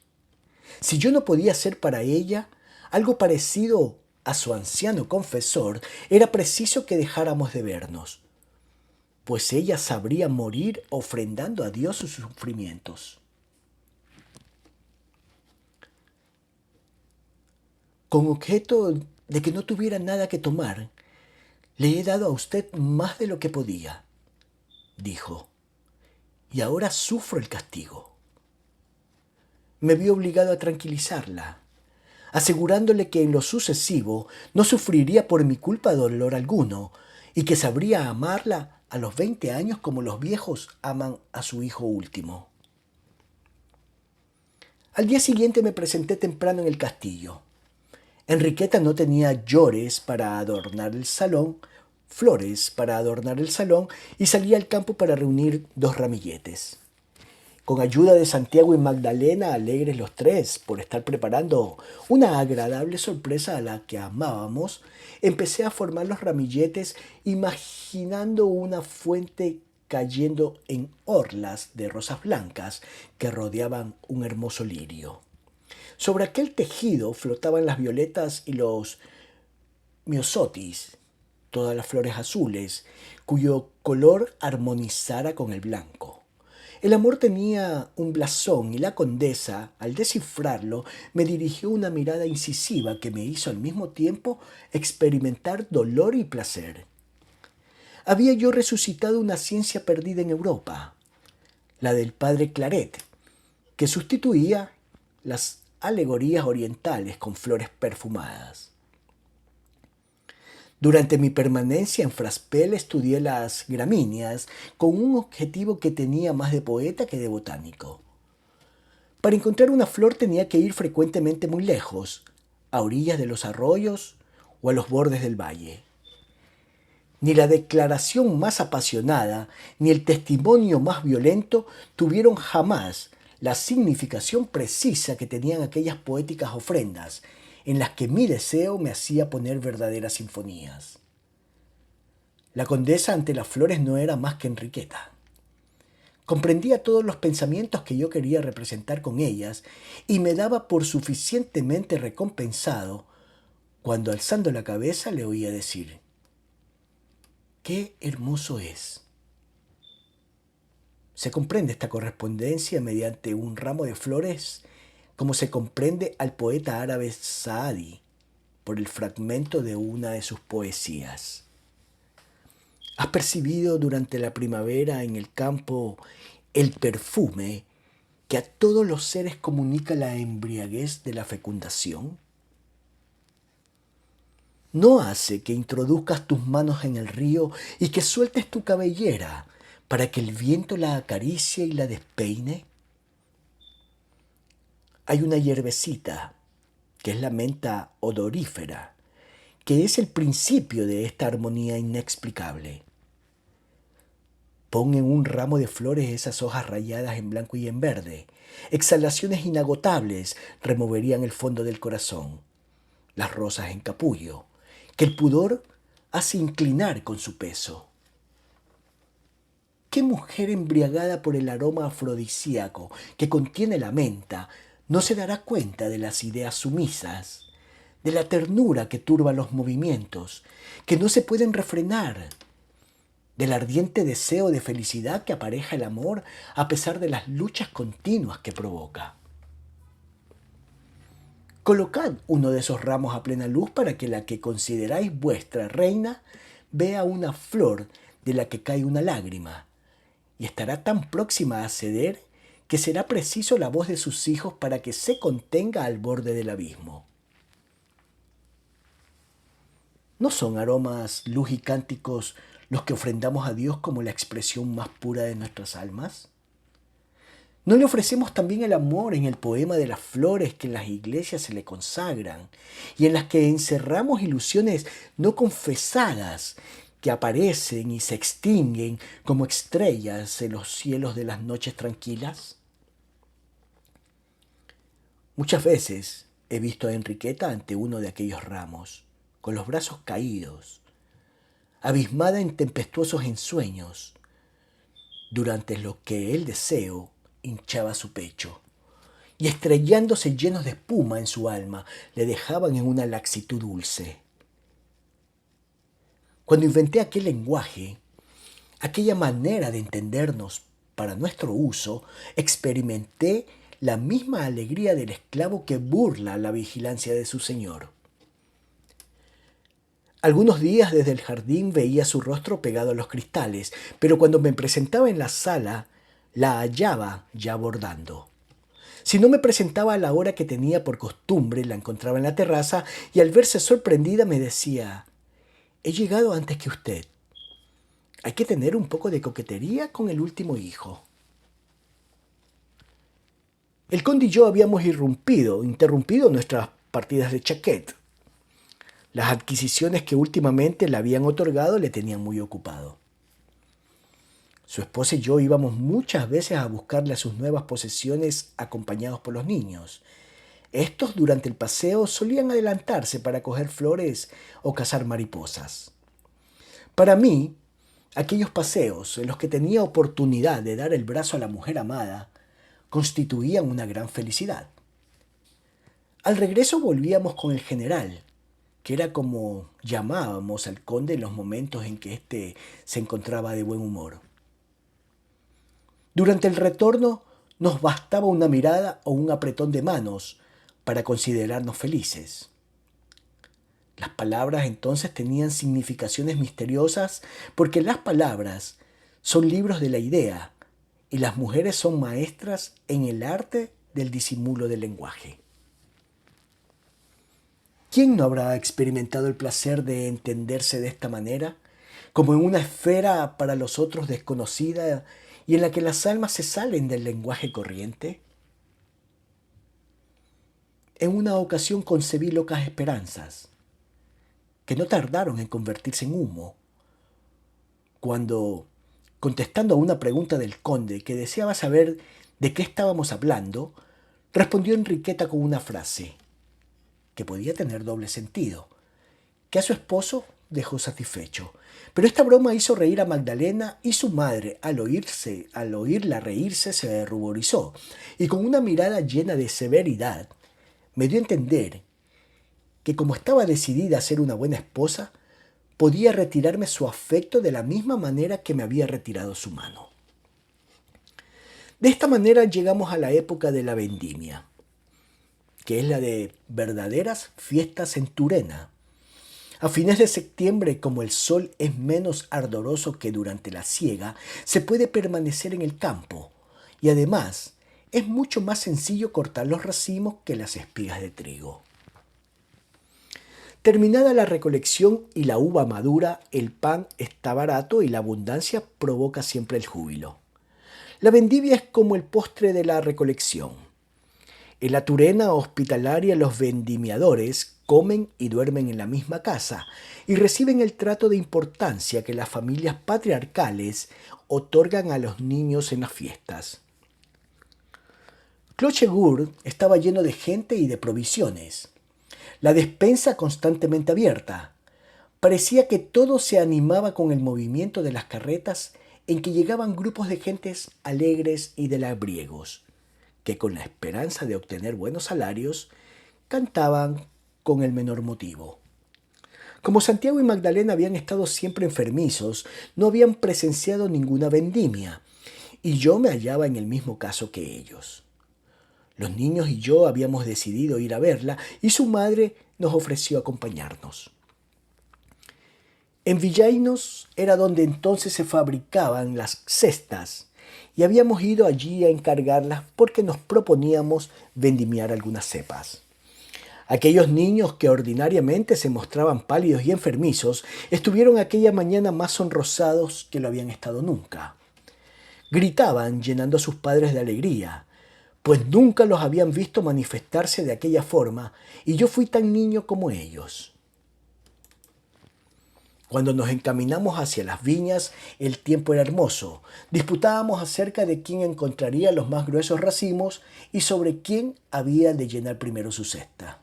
Si yo no podía ser para ella algo parecido a su anciano confesor, era preciso que dejáramos de vernos, pues ella sabría morir ofrendando a Dios sus sufrimientos. Con objeto de que no tuviera nada que tomar, le he dado a usted más de lo que podía, dijo, y ahora sufro el castigo. Me vi obligado a tranquilizarla, asegurándole que en lo sucesivo no sufriría por mi culpa dolor alguno y que sabría amarla a los 20 años como los viejos aman a su hijo último. Al día siguiente me presenté temprano en el castillo. Enriqueta no tenía flores para adornar el salón y salí al campo para reunir 2 ramilletes. Con ayuda de Santiago y Magdalena, alegres los 3 por estar preparando una agradable sorpresa a la que amábamos, empecé a formar los ramilletes imaginando una fuente cayendo en orlas de rosas blancas que rodeaban un hermoso lirio. Sobre aquel tejido flotaban las violetas y los myosotis, todas las flores azules, cuyo color armonizara con el blanco. El amor tenía un blasón y la condesa, al descifrarlo, me dirigió una mirada incisiva que me hizo al mismo tiempo experimentar dolor y placer. Había yo resucitado una ciencia perdida en Europa, la del padre Claret, que sustituía las alegorías orientales con flores perfumadas. Durante mi permanencia en Fraspel estudié las gramíneas con un objetivo que tenía más de poeta que de botánico. Para encontrar una flor tenía que ir frecuentemente muy lejos, a orillas de los arroyos o a los bordes del valle. Ni la declaración más apasionada ni el testimonio más violento tuvieron jamás la significación precisa que tenían aquellas poéticas ofrendas, en las que mi deseo me hacía poner verdaderas sinfonías. La condesa ante las flores no era más que Enriqueta. Comprendía todos los pensamientos que yo quería representar con ellas y me daba por suficientemente recompensado cuando alzando la cabeza le oía decir: «¡Qué hermoso es!». Se comprende esta correspondencia mediante un ramo de flores como se comprende al poeta árabe Saadi por el fragmento de una de sus poesías. ¿Has percibido durante la primavera en el campo el perfume que a todos los seres comunica la embriaguez de la fecundación? ¿No hace que introduzcas tus manos en el río y que sueltes tu cabellera para que el viento la acaricie y la despeine? Hay una hierbecita, que es la menta odorífera, que es el principio de esta armonía inexplicable. Pon en un ramo de flores esas hojas rayadas en blanco y en verde. Exhalaciones inagotables removerían el fondo del corazón. Las rosas en capullo, que el pudor hace inclinar con su peso. ¿Qué mujer embriagada por el aroma afrodisíaco que contiene la menta no se dará cuenta de las ideas sumisas, de la ternura que turba los movimientos, que no se pueden refrenar, del ardiente deseo de felicidad que apareja el amor a pesar de las luchas continuas que provoca? Colocad uno de esos ramos a plena luz para que la que consideráis vuestra reina vea una flor de la que cae una lágrima, y estará tan próxima a ceder que será preciso la voz de sus hijos para que se contenga al borde del abismo. ¿No son aromas, luz y cánticos los que ofrendamos a Dios como la expresión más pura de nuestras almas? ¿No le ofrecemos también el amor en el poema de las flores que en las iglesias se le consagran y en las que encerramos ilusiones no confesadas que aparecen y se extinguen como estrellas en los cielos de las noches tranquilas? Muchas veces he visto a Enriqueta ante uno de aquellos ramos, con los brazos caídos, abismada en tempestuosos ensueños, durante lo que el deseo hinchaba su pecho, y estrellándose llenos de espuma en su alma, le dejaban en una laxitud dulce. Cuando inventé aquel lenguaje, aquella manera de entendernos para nuestro uso, experimenté la misma alegría del esclavo que burla la vigilancia de su señor. Algunos días desde el jardín veía su rostro pegado a los cristales, pero cuando me presentaba en la sala, la hallaba ya bordando. Si no me presentaba a la hora que tenía por costumbre, la encontraba en la terraza y al verse sorprendida me decía: «He llegado antes que usted. Hay que tener un poco de coquetería con el último hijo». El conde y yo habíamos interrumpido nuestras partidas de chaquet. Las adquisiciones que últimamente le habían otorgado le tenían muy ocupado. Su esposa y yo íbamos muchas veces a buscarle a sus nuevas posesiones acompañados por los niños. Estos durante el paseo solían adelantarse para coger flores o cazar mariposas. Para mí, aquellos paseos en los que tenía oportunidad de dar el brazo a la mujer amada constituían una gran felicidad. Al regreso volvíamos con el general, que era como llamábamos al conde en los momentos en que éste se encontraba de buen humor. Durante el retorno nos bastaba una mirada o un apretón de manos para considerarnos felices. Las palabras entonces tenían significaciones misteriosas porque las palabras son libros de la idea y las mujeres son maestras en el arte del disimulo del lenguaje. ¿Quién no habrá experimentado el placer de entenderse de esta manera, como en una esfera para los otros desconocida y en la que las almas se salen del lenguaje corriente? En una ocasión concebí locas esperanzas, que no tardaron en convertirse en humo, cuando, contestando a una pregunta del conde que deseaba saber de qué estábamos hablando, respondió Enriqueta con una frase: que podía tener doble sentido, que a su esposo dejó satisfecho. Pero esta broma hizo reír a Magdalena y su madre, al oírla reírse, se ruborizó y con una mirada llena de severidad me dio a entender que como estaba decidida a ser una buena esposa, podía retirarme su afecto de la misma manera que me había retirado su mano. De esta manera llegamos a la época de la vendimia, que es la de verdaderas fiestas en Turena. A fines de septiembre, como el sol es menos ardoroso que durante la siega, se puede permanecer en el campo y además es mucho más sencillo cortar los racimos que las espigas de trigo. Terminada la recolección y la uva madura, el pan está barato y la abundancia provoca siempre el júbilo. La vendimia es como el postre de la recolección. En la Turena hospitalaria los vendimiadores comen y duermen en la misma casa y reciben el trato de importancia que las familias patriarcales otorgan a los niños en las fiestas. Clochegourde estaba lleno de gente y de provisiones. La despensa constantemente abierta. Parecía que todo se animaba con el movimiento de las carretas en que llegaban grupos de gentes alegres y de labriegos, que con la esperanza de obtener buenos salarios, cantaban con el menor motivo. Como Santiago y Magdalena habían estado siempre enfermizos, no habían presenciado ninguna vendimia, y yo me hallaba en el mismo caso que ellos. Los niños y yo habíamos decidido ir a verla y su madre nos ofreció acompañarnos. En Villainos era donde entonces se fabricaban las cestas y habíamos ido allí a encargarlas porque nos proponíamos vendimiar algunas cepas. Aquellos niños que ordinariamente se mostraban pálidos y enfermizos estuvieron aquella mañana más sonrosados que lo habían estado nunca. Gritaban llenando a sus padres de alegría, pues nunca los habían visto manifestarse de aquella forma y yo fui tan niño como ellos. Cuando nos encaminamos hacia las viñas, el tiempo era hermoso. Disputábamos acerca de quién encontraría los más gruesos racimos y sobre quién había de llenar primero su cesta.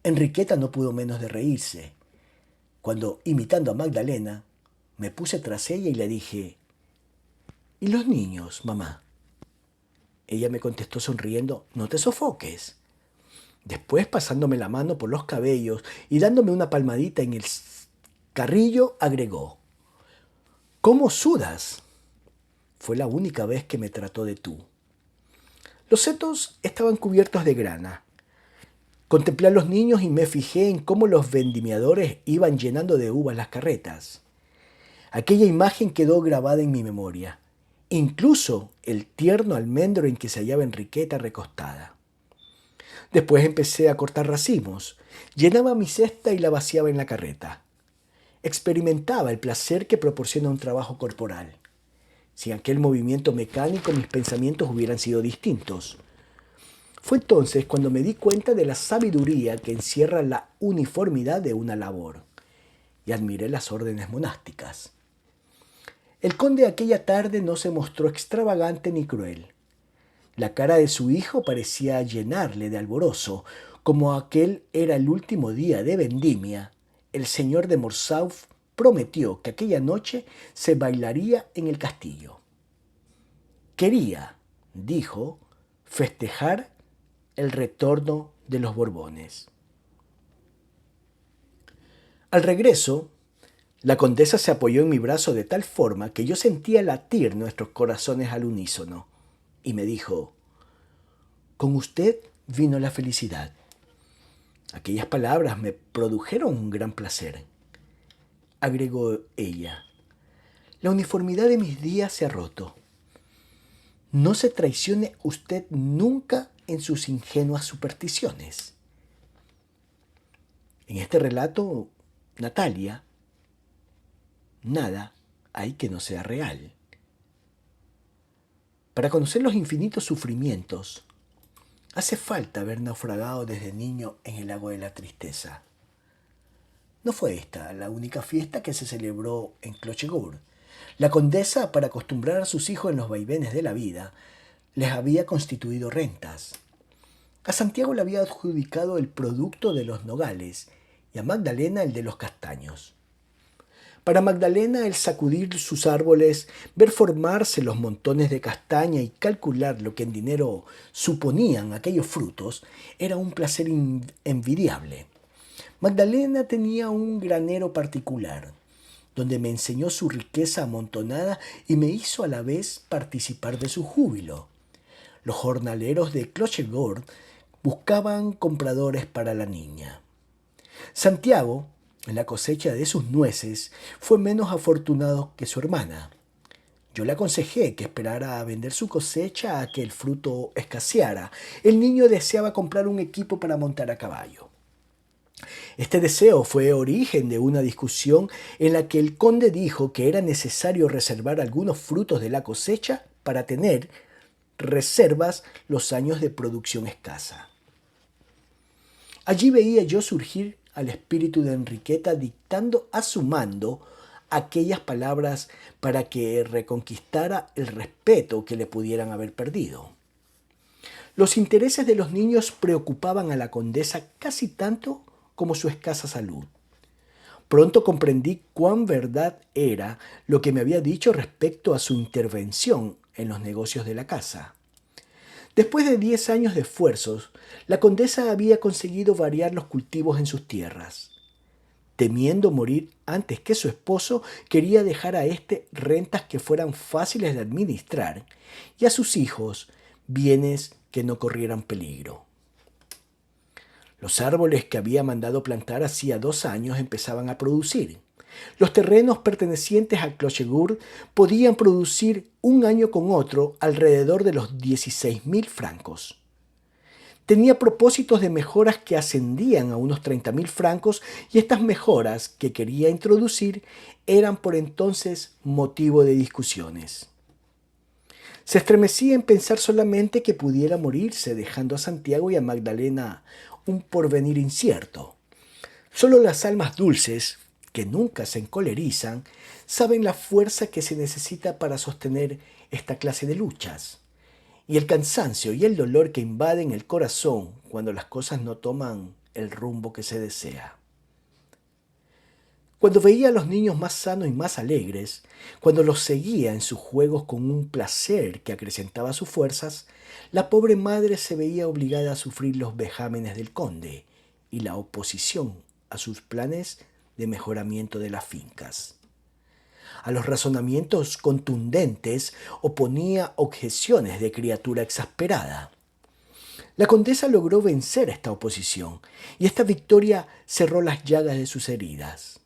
Enriqueta no pudo menos de reírse, cuando, imitando a Magdalena, me puse tras ella y le dije: ¿Y los niños, mamá? Ella me contestó sonriendo: no te sofoques. Después, pasándome la mano por los cabellos y dándome una palmadita en el carrillo, agregó: ¿cómo sudas? Fue la única vez que me trató de tú. Los setos estaban cubiertos de grana. Contemplé a los niños y me fijé en cómo los vendimiadores iban llenando de uvas las carretas. Aquella imagen quedó grabada en mi memoria, incluso el tierno almendro en que se hallaba Enriqueta recostada. Después empecé a cortar racimos, llenaba mi cesta y la vaciaba en la carreta. Experimentaba el placer que proporciona un trabajo corporal. Sin aquel movimiento mecánico mis pensamientos hubieran sido distintos. Fue entonces cuando me di cuenta de la sabiduría que encierra la uniformidad de una labor y admiré las órdenes monásticas. El conde aquella tarde no se mostró extravagante ni cruel. La cara de su hijo parecía llenarle de alborozo. Como aquel era el último día de vendimia, el señor de Morsauf prometió que aquella noche se bailaría en el castillo. Quería, dijo, festejar el retorno de los Borbones. Al regreso, la condesa se apoyó en mi brazo de tal forma que yo sentía latir nuestros corazones al unísono, y me dijo: con usted vino la felicidad. Aquellas palabras me produjeron un gran placer. Agregó ella: la uniformidad de mis días se ha roto. No se traicione usted nunca en sus ingenuas supersticiones. En este relato, Natalia, nada hay que no sea real. Para conocer los infinitos sufrimientos, hace falta haber naufragado desde niño en el lago de la tristeza. No fue esta la única fiesta que se celebró en Clochegourde. La condesa, para acostumbrar a sus hijos en los vaivenes de la vida, les había constituido rentas. A Santiago le había adjudicado el producto de los nogales y a Magdalena el de los castaños. Para Magdalena el sacudir sus árboles, ver formarse los montones de castaña y calcular lo que en dinero suponían aquellos frutos era un placer envidiable. Magdalena tenía un granero particular, donde me enseñó su riqueza amontonada y me hizo a la vez participar de su júbilo. Los jornaleros de Clochegord buscaban compradores para la niña. Santiago, en la cosecha de sus nueces, fue menos afortunado que su hermana. Yo le aconsejé que esperara a vender su cosecha a que el fruto escaseara. El niño deseaba comprar un equipo para montar a caballo. Este deseo fue origen de una discusión en la que el conde dijo que era necesario reservar algunos frutos de la cosecha para tener reservas los años de producción escasa. Allí veía yo surgir al espíritu de Enriqueta dictando a su mando aquellas palabras para que reconquistara el respeto que le pudieran haber perdido. Los intereses de los niños preocupaban a la condesa casi tanto como su escasa salud. Pronto comprendí cuán verdad era lo que me había dicho respecto a su intervención en los negocios de la casa. Después de 10 años de esfuerzos, la condesa había conseguido variar los cultivos en sus tierras. Temiendo morir antes que su esposo, quería dejar a éste rentas que fueran fáciles de administrar y a sus hijos bienes que no corrieran peligro. Los árboles que había mandado plantar hacía 2 años empezaban a producir. Los terrenos pertenecientes a Clochegourde podían producir un año con otro alrededor de los 16.000 francos. Tenía propósitos de mejoras que ascendían a unos 30.000 francos y estas mejoras que quería introducir eran por entonces motivo de discusiones. Se estremecía en pensar solamente que pudiera morirse dejando a Santiago y a Magdalena un porvenir incierto. Solo las almas dulces, que nunca se encolerizan, saben la fuerza que se necesita para sostener esta clase de luchas. Y el cansancio y el dolor que invaden el corazón cuando las cosas no toman el rumbo que se desea. Cuando veía a los niños más sanos y más alegres, cuando los seguía en sus juegos con un placer que acrecentaba sus fuerzas, la pobre madre se veía obligada a sufrir los vejámenes del conde y la oposición a sus planes de mejoramiento de las fincas. A los razonamientos contundentes oponía objeciones de criatura exasperada. La condesa logró vencer esta oposición y esta victoria cerró las llagas de sus heridas.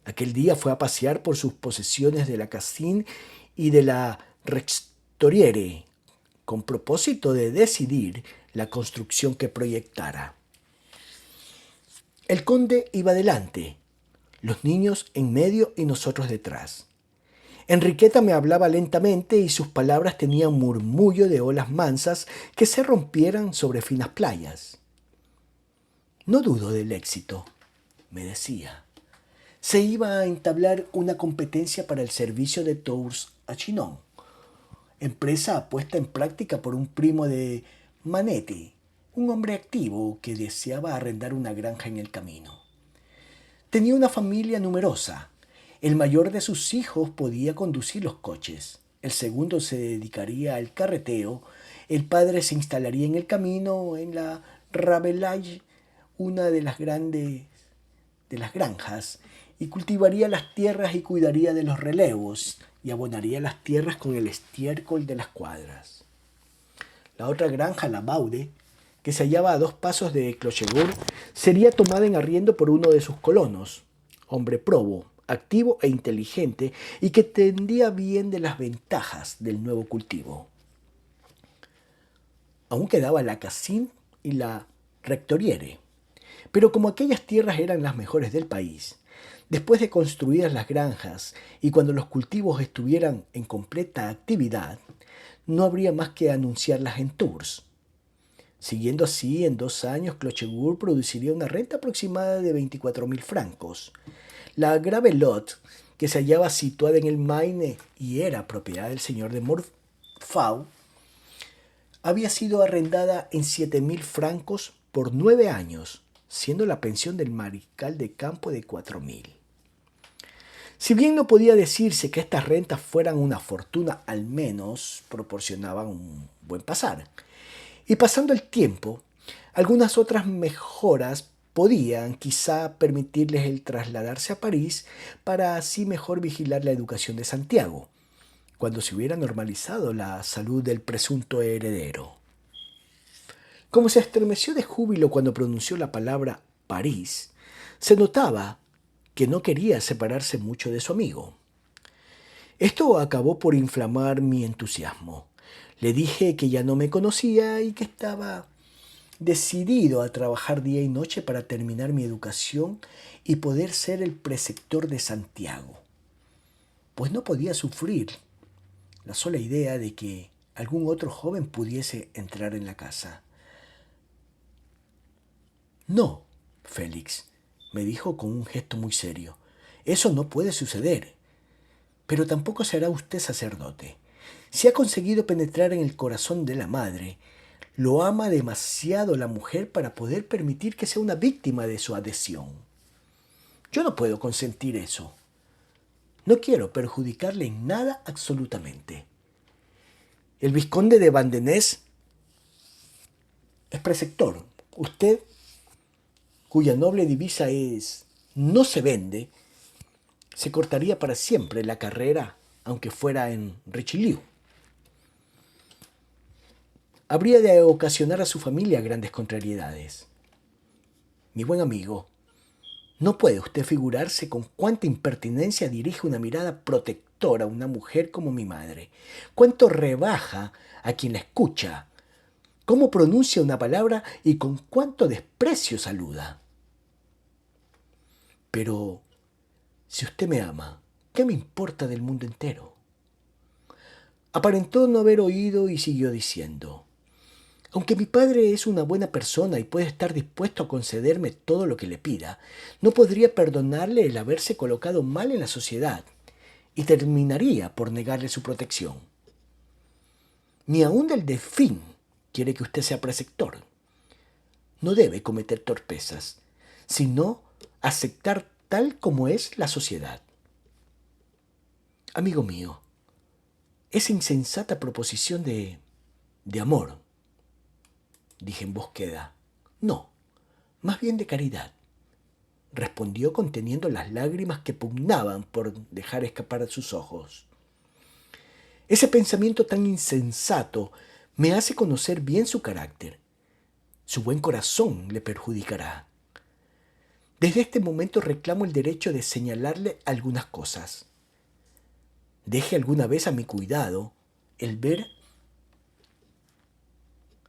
Aquel día fue a pasear por sus posesiones de la Cassine y de la Rectoriere, con propósito de decidir la construcción que proyectara. El conde iba delante, los niños en medio y nosotros detrás. Enriqueta me hablaba lentamente y sus palabras tenían murmullo de olas mansas que se rompieran sobre finas playas. No dudo del éxito, me decía. Se iba a entablar una competencia para el servicio de Tours a Chinon, empresa puesta en práctica por un primo de Manetti, un hombre activo que deseaba arrendar una granja en el camino. Tenía una familia numerosa. El mayor de sus hijos podía conducir los coches, el segundo se dedicaría al carreteo, el padre se instalaría en el camino, en la Rabelais, una de las grandes de las granjas, y cultivaría las tierras y cuidaría de los relevos y abonaría las tierras con el estiércol de las cuadras. La otra granja, la Baude, que se hallaba a 2 pasos de Clochegourde, sería tomada en arriendo por uno de sus colonos, hombre probo, activo e inteligente y que entendía bien de las ventajas del nuevo cultivo. Aún quedaba la Cassine y la Rectoriere, pero como aquellas tierras eran las mejores del país, después de construidas las granjas y cuando los cultivos estuvieran en completa actividad, no habría más que anunciarlas en Tours. Siguiendo así, en 2 años Clochegourde produciría una renta aproximada de 24.000 francos. La Gravelotte, que se hallaba situada en el Maine y era propiedad del señor de Morfau, había sido arrendada en 7.000 francos por 9 años, siendo la pensión del mariscal de campo de 4.000. Si bien no podía decirse que estas rentas fueran una fortuna, al menos proporcionaban un buen pasar. Y pasando el tiempo, algunas otras mejoras podían quizá permitirles el trasladarse a París para así mejor vigilar la educación de Santiago, cuando se hubiera normalizado la salud del presunto heredero. Como se estremeció de júbilo cuando pronunció la palabra París, se notaba que no quería separarse mucho de su amigo. Esto acabó por inflamar mi entusiasmo. Le dije que ya no me conocía y que estaba decidido a trabajar día y noche para terminar mi educación y poder ser el preceptor de Santiago, pues no podía sufrir la sola idea de que algún otro joven pudiese entrar en la casa. No, Félix, me dijo con un gesto muy serio. Eso no puede suceder. Pero tampoco será usted sacerdote. Si ha conseguido penetrar en el corazón de la madre, lo ama demasiado la mujer para poder permitir que sea una víctima de su adhesión. Yo no puedo consentir eso. No quiero perjudicarle en nada absolutamente. El vizconde de Vandenesse es preceptor. Usted, cuya noble divisa es "no se vende", se cortaría para siempre la carrera, aunque fuera en Richelieu. Habría de ocasionar a su familia grandes contrariedades. Mi buen amigo, no puede usted figurarse con cuánta impertinencia dirige una mirada protectora a una mujer como mi madre, cuánto rebaja a quien la escucha, cómo pronuncia una palabra y con cuánto desprecio saluda. Pero, si usted me ama, ¿qué me importa del mundo entero? Aparentó no haber oído y siguió diciendo: aunque mi padre es una buena persona y puede estar dispuesto a concederme todo lo que le pida, no podría perdonarle el haberse colocado mal en la sociedad y terminaría por negarle su protección. Ni aun el delfín quiere que usted sea preceptor. No debe cometer torpezas, sino aceptar tal como es la sociedad. Amigo mío, esa insensata proposición de amor, dije en voz queda. No, más bien de caridad, respondió conteniendo las lágrimas que pugnaban por dejar escapar sus ojos. Ese pensamiento tan insensato me hace conocer bien su carácter. Su buen corazón le perjudicará. Desde este momento reclamo el derecho de señalarle algunas cosas. Deje alguna vez a mi cuidado el ver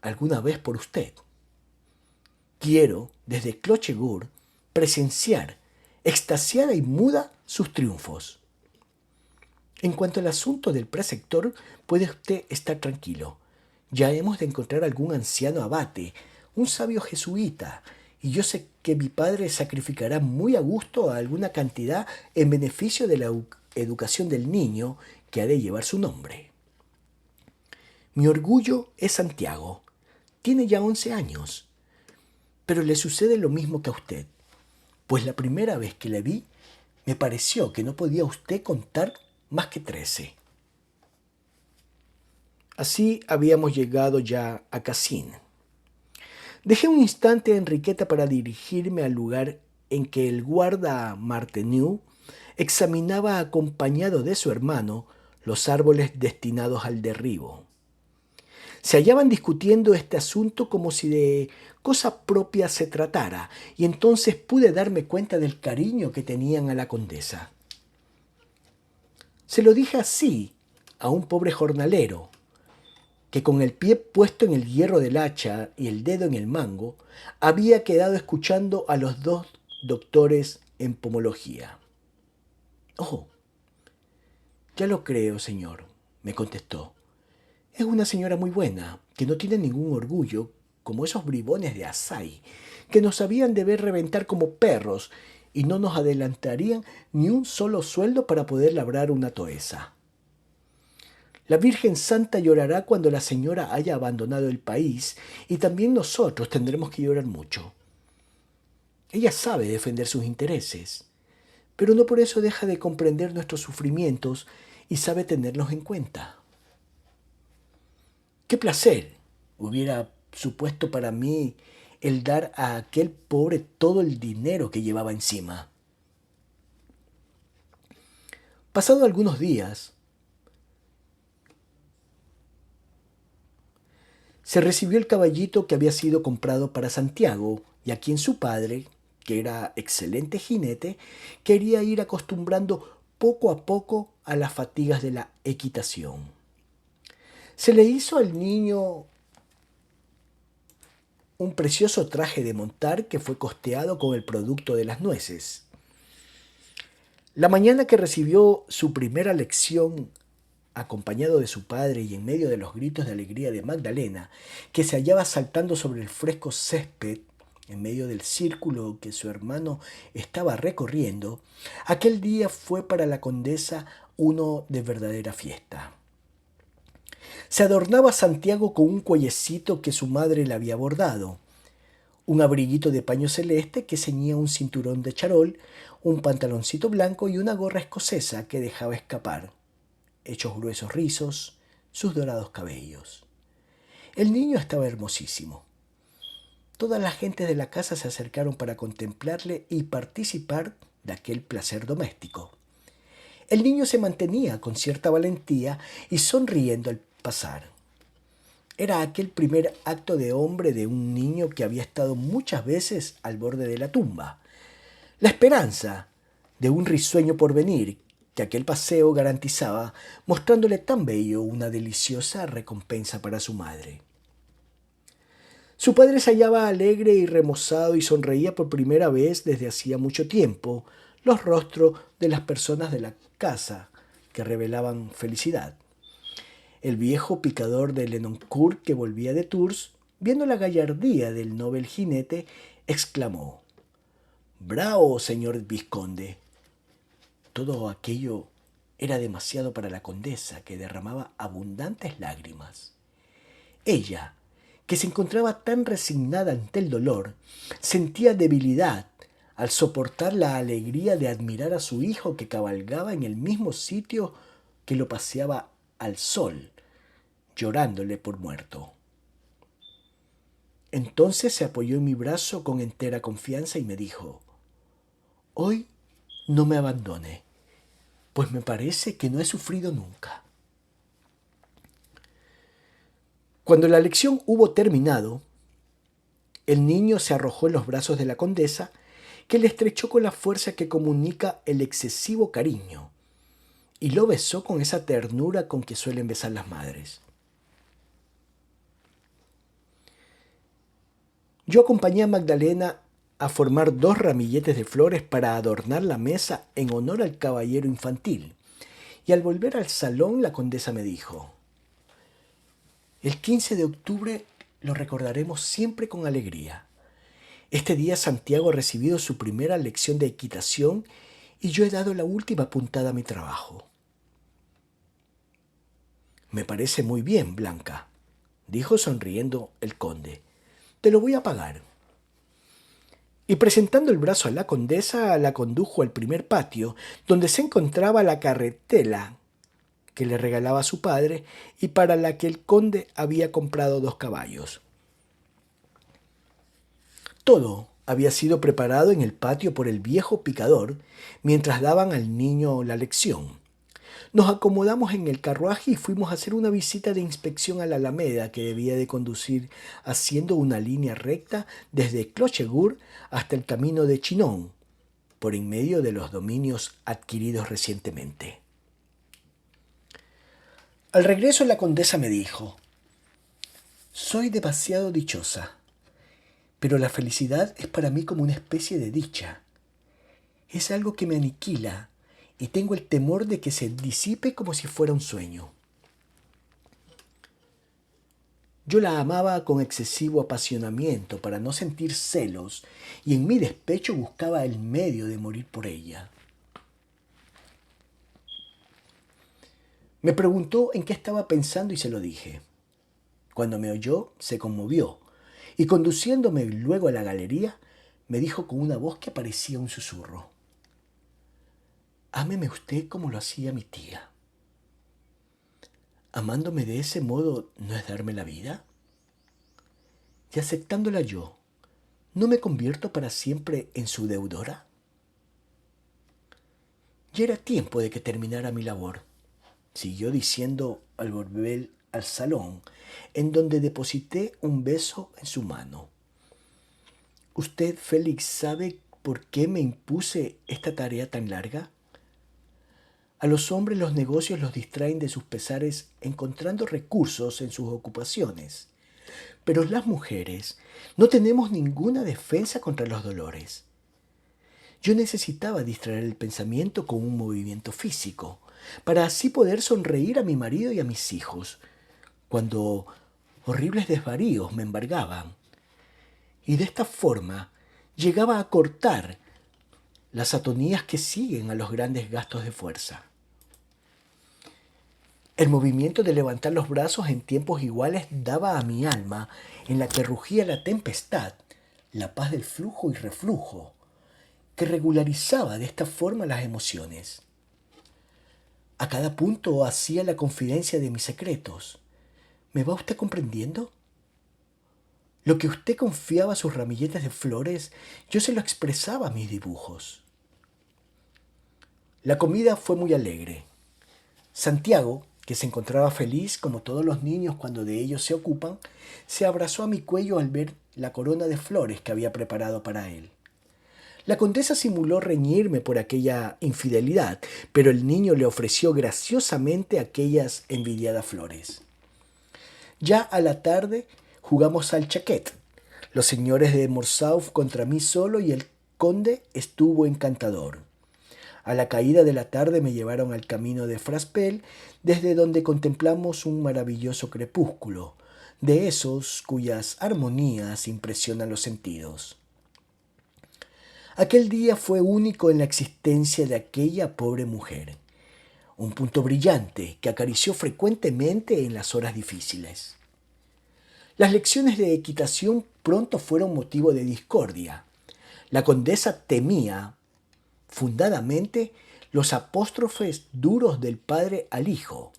alguna vez por usted. Quiero, desde Clochegourde, presenciar, extasiada y muda, sus triunfos. En cuanto al asunto del preceptor, puede usted estar tranquilo. Ya hemos de encontrar algún anciano abate, un sabio jesuita, y yo sé que mi padre sacrificará muy a gusto alguna cantidad en beneficio de la educación del niño que ha de llevar su nombre. Mi orgullo es Santiago. Tiene ya 11 años. Pero le sucede lo mismo que a usted, pues la primera vez que le vi, me pareció que no podía usted contar más que 13. Así habíamos llegado ya a Cassines. Dejé un instante a Enriqueta para dirigirme al lugar en que el guarda Martineau examinaba acompañado de su hermano los árboles destinados al derribo. Se hallaban discutiendo este asunto como si de cosa propia se tratara, y entonces pude darme cuenta del cariño que tenían a la condesa. Se lo dije así a un pobre jornalero, que con el pie puesto en el hierro del hacha y el dedo en el mango, había quedado escuchando a los dos doctores en pomología. «Oh, ya lo creo, señor», me contestó. «Es una señora muy buena, que no tiene ningún orgullo, como esos bribones de Assaí, que nos habían de ver reventar como perros y no nos adelantarían ni un solo sueldo para poder labrar una toesa». La Virgen Santa llorará cuando la señora haya abandonado el país y también nosotros tendremos que llorar mucho. Ella sabe defender sus intereses, pero no por eso deja de comprender nuestros sufrimientos y sabe tenerlos en cuenta. Qué placer hubiera supuesto para mí el dar a aquel pobre todo el dinero que llevaba encima. Pasado algunos días, se recibió el caballito que había sido comprado para Santiago y a quien su padre, que era excelente jinete, quería ir acostumbrando poco a poco a las fatigas de la equitación. Se le hizo al niño un precioso traje de montar que fue costeado con el producto de las nueces. La mañana que recibió su primera lección, acompañado de su padre y en medio de los gritos de alegría de Magdalena, que se hallaba saltando sobre el fresco césped, en medio del círculo que su hermano estaba recorriendo, aquel día fue para la condesa uno de verdadera fiesta. Se adornaba Santiago con un cuellecito que su madre le había bordado, un abriguito de paño celeste que ceñía un cinturón de charol, un pantaloncito blanco y una gorra escocesa que dejaba escapar, hechos gruesos rizos, sus dorados cabellos. El niño estaba hermosísimo. Todas las gentes de la casa se acercaron para contemplarle y participar de aquel placer doméstico. El niño se mantenía con cierta valentía y sonriendo al pasar. Era aquel primer acto de hombre de un niño que había estado muchas veces al borde de la tumba. La esperanza de un risueño porvenir que aquel paseo garantizaba, mostrándole tan bello una deliciosa recompensa para su madre. Su padre se hallaba alegre y remozado y sonreía por primera vez desde hacía mucho tiempo los rostros de las personas de la casa que revelaban felicidad. El viejo picador de Lenoncourt que volvía de Tours, viendo la gallardía del noble jinete, exclamó: «¡Bravo, señor vizconde!». Todo aquello era demasiado para la condesa, que derramaba abundantes lágrimas. Ella, que se encontraba tan resignada ante el dolor, sentía debilidad al soportar la alegría de admirar a su hijo que cabalgaba en el mismo sitio que lo paseaba al sol, llorándole por muerto. Entonces se apoyó en mi brazo con entera confianza y me dijo: «Hoy no me abandone, pues me parece que no he sufrido nunca». Cuando la lección hubo terminado, el niño se arrojó en los brazos de la condesa, que le estrechó con la fuerza que comunica el excesivo cariño, y lo besó con esa ternura con que suelen besar las madres. Yo acompañé a Magdalena a formar 2 ramilletes de flores para adornar la mesa en honor al caballero infantil, y al volver al salón la condesa me dijo: «El 15 de octubre lo recordaremos siempre con alegría. Este día Santiago ha recibido su primera lección de equitación y yo he dado la última puntada a mi trabajo». «Me parece muy bien, Blanca», dijo sonriendo el conde. «Te lo voy a pagar». Y presentando el brazo a la condesa, la condujo al primer patio, donde se encontraba la carretela que le regalaba su padre y para la que el conde había comprado 2 caballos. Todo había sido preparado en el patio por el viejo picador mientras daban al niño la lección. Nos acomodamos en el carruaje y fuimos a hacer una visita de inspección a la alameda que debía de conducir haciendo una línea recta desde Clochegourde hasta el camino de Chinon, por en medio de los dominios adquiridos recientemente. Al regreso la condesa me dijo: «Soy demasiado dichosa, pero la felicidad es para mí como una especie de dicha. Es algo que me aniquila y tengo el temor de que se disipe como si fuera un sueño». Yo la amaba con excesivo apasionamiento para no sentir celos y en mi despecho buscaba el medio de morir por ella. Me preguntó en qué estaba pensando y se lo dije. Cuando me oyó, se conmovió y conduciéndome luego a la galería, me dijo con una voz que parecía un susurro: Ámeme usted como lo hacía mi tía. ¿Amándome de ese modo no es darme la vida? Y aceptándola yo, ¿no me convierto para siempre en su deudora? Ya era tiempo de que terminara mi labor, siguió diciendo al volver al salón, en donde deposité un beso en su mano. ¿Usted, Félix, sabe por qué me impuse esta tarea tan larga? A los hombres los negocios los distraen de sus pesares encontrando recursos en sus ocupaciones, pero las mujeres no tenemos ninguna defensa contra los dolores. Yo necesitaba distraer el pensamiento con un movimiento físico, para así poder sonreír a mi marido y a mis hijos, cuando horribles desvaríos me embargaban. Y de esta forma llegaba a cortar las atonías que siguen a los grandes gastos de fuerza. El movimiento de levantar los brazos en tiempos iguales daba a mi alma, en la que rugía la tempestad, la paz del flujo y reflujo, que regularizaba de esta forma las emociones. A cada punto hacía la confidencia de mis secretos. ¿Me va usted comprendiendo? Lo que usted confiaba a sus ramilletes de flores, yo se lo expresaba a mis dibujos. La comida fue muy alegre. Santiago, que se encontraba feliz como todos los niños cuando de ellos se ocupan, se abrazó a mi cuello al ver la corona de flores que había preparado para él. La condesa simuló reñirme por aquella infidelidad, pero el niño le ofreció graciosamente aquellas envidiadas flores. Ya a la tarde jugamos al chaquet. Los señores de Morsauf contra mí solo y el conde estuvo encantador. A la caída de la tarde me llevaron al camino de Fraspel, desde donde contemplamos un maravilloso crepúsculo, de esos cuyas armonías impresionan los sentidos. Aquel día fue único en la existencia de aquella pobre mujer, un punto brillante que acarició frecuentemente en las horas difíciles. Las lecciones de equitación pronto fueron motivo de discordia. La condesa temía fundadamente los apóstrofes duros del padre al hijo.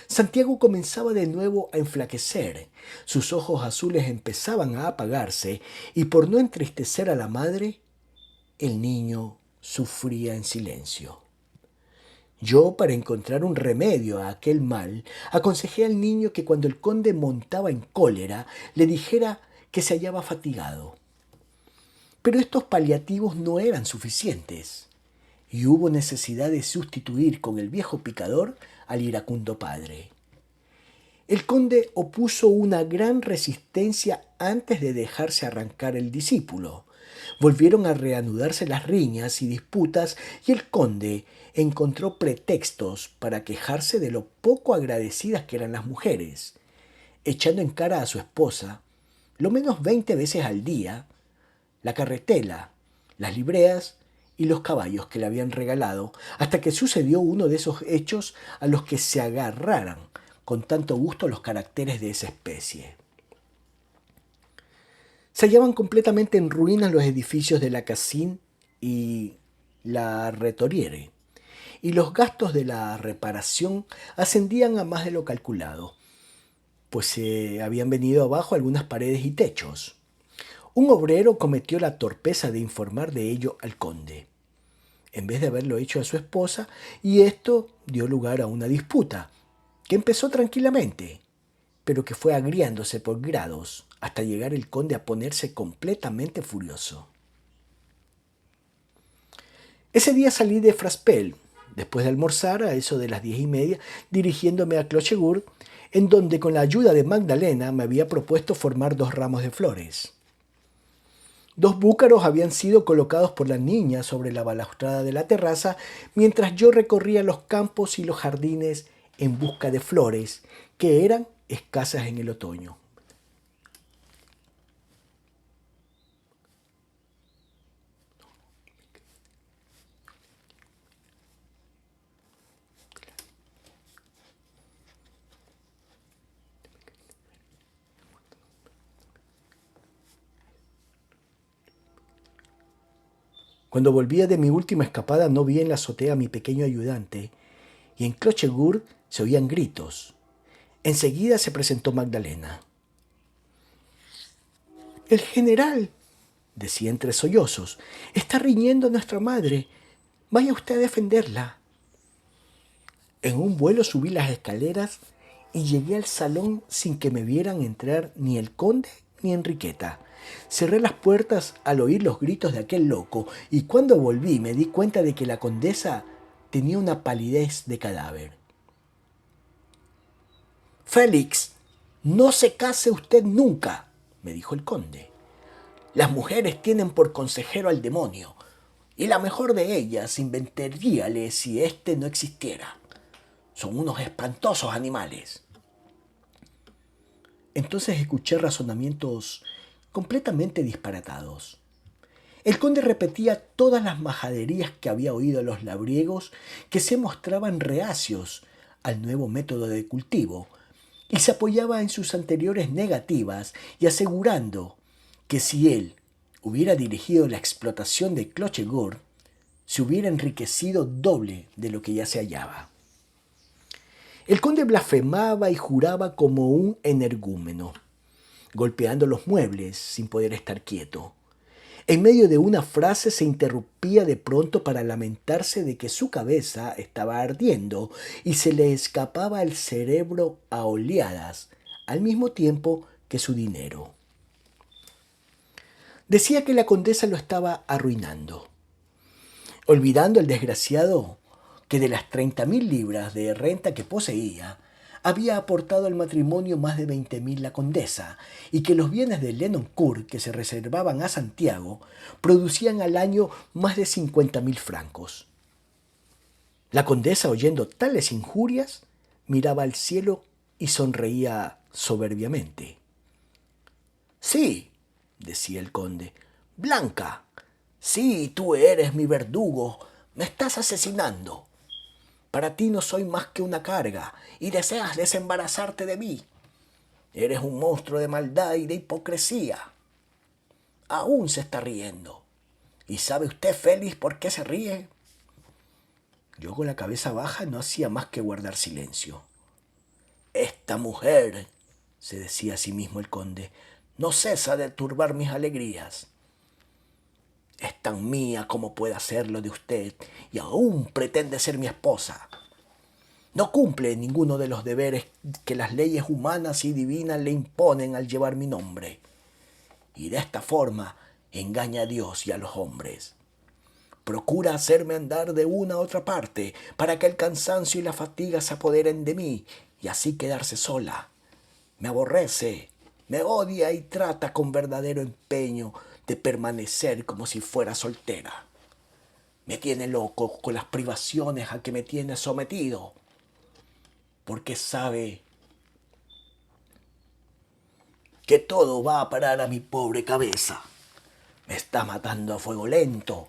Santiago comenzaba de nuevo a enflaquecer, sus ojos azules empezaban a apagarse y por no entristecer a la madre, el niño sufría en silencio. Yo, para encontrar un remedio a aquel mal, aconsejé al niño que cuando el conde montaba en cólera, le dijera que se hallaba fatigado. Pero estos paliativos no eran suficientes, y hubo necesidad de sustituir con el viejo picador al iracundo padre. El conde opuso una gran resistencia antes de dejarse arrancar el discípulo. Volvieron a reanudarse las riñas y disputas y el conde encontró pretextos para quejarse de lo poco agradecidas que eran las mujeres, echando en cara a su esposa, lo menos 20 veces al día, la carretela, las libreas y los caballos que le habían regalado, hasta que sucedió uno de esos hechos a los que se agarraran con tanto gusto los caracteres de esa especie. Se hallaban completamente en ruinas los edificios de la Cassin y la Retoriere, y los gastos de la reparación ascendían a más de lo calculado, pues se habían venido abajo algunas paredes y techos. Un obrero cometió la torpeza de informar de ello al conde, en vez de haberlo hecho a su esposa, y esto dio lugar a una disputa, que empezó tranquilamente, pero que fue agriándose por grados hasta llegar el conde a ponerse completamente furioso. Ese día salí de Fraspel, después de almorzar a eso de las 10:30, dirigiéndome a Clochegourde, en donde con la ayuda de Magdalena me había propuesto formar 2 ramos de flores. 2 búcaros habían sido colocados por la niña sobre la balaustrada de la terraza, mientras yo recorría los campos y los jardines en busca de flores, que eran escasas en el otoño. Cuando volvía de mi última escapada no vi en la azotea a mi pequeño ayudante, y en Clochegourde se oían gritos. Enseguida se presentó Magdalena. «El general», decía entre sollozos, «está riñendo a nuestra madre. Vaya usted a defenderla». En un vuelo subí las escaleras y llegué al salón sin que me vieran entrar ni el conde ni Enriqueta. Cerré las puertas al oír los gritos de aquel loco, y cuando volví me di cuenta de que la condesa tenía una palidez de cadáver. «Félix, no se case usted nunca», me dijo el conde. «Las mujeres tienen por consejero al demonio, y la mejor de ellas inventaríale si éste no existiera. Son unos espantosos animales». Entonces escuché razonamientos completamente disparatados. El conde repetía todas las majaderías que había oído a los labriegos, que se mostraban reacios al nuevo método de cultivo, y se apoyaba en sus anteriores negativas y asegurando que si él hubiera dirigido la explotación de Clochegourde, se hubiera enriquecido doble de lo que ya se hallaba. El conde blasfemaba y juraba como un energúmeno, golpeando los muebles sin poder estar quieto. En medio de una frase se interrumpía de pronto para lamentarse de que su cabeza estaba ardiendo y se le escapaba el cerebro a oleadas, al mismo tiempo que su dinero. Decía que la condesa lo estaba arruinando, olvidando el desgraciado que de las 30.000 libras de renta que poseía, había aportado al matrimonio más de 20.000 la condesa, y que los bienes de Lenoncourt que se reservaban a Santiago producían al año más de 50.000 francos. La condesa, oyendo tales injurias, miraba al cielo y sonreía soberbiamente. «Sí», decía el conde, «Blanca, sí, tú eres mi verdugo, me estás asesinando. Para ti no soy más que una carga y deseas desembarazarte de mí. Eres un monstruo de maldad y de hipocresía». Aún se está riendo. ¿Y sabe usted, Félix, por qué se ríe? Yo, con la cabeza baja, no hacía más que guardar silencio. «Esta mujer», se decía a sí mismo el conde, «no cesa de turbar mis alegrías. Es tan mía como puede hacerlo de usted, y aún pretende ser mi esposa. No cumple ninguno de los deberes que las leyes humanas y divinas le imponen al llevar mi nombre, y de esta forma engaña a Dios y a los hombres. Procura hacerme andar de una a otra parte para que el cansancio y la fatiga se apoderen de mí y así quedarse sola. Me aborrece, me odia y trata con verdadero empeño de permanecer como si fuera soltera. Me tiene loco con las privaciones a que me tiene sometido, porque sabe que todo va a parar a mi pobre cabeza. Me está matando a fuego lento,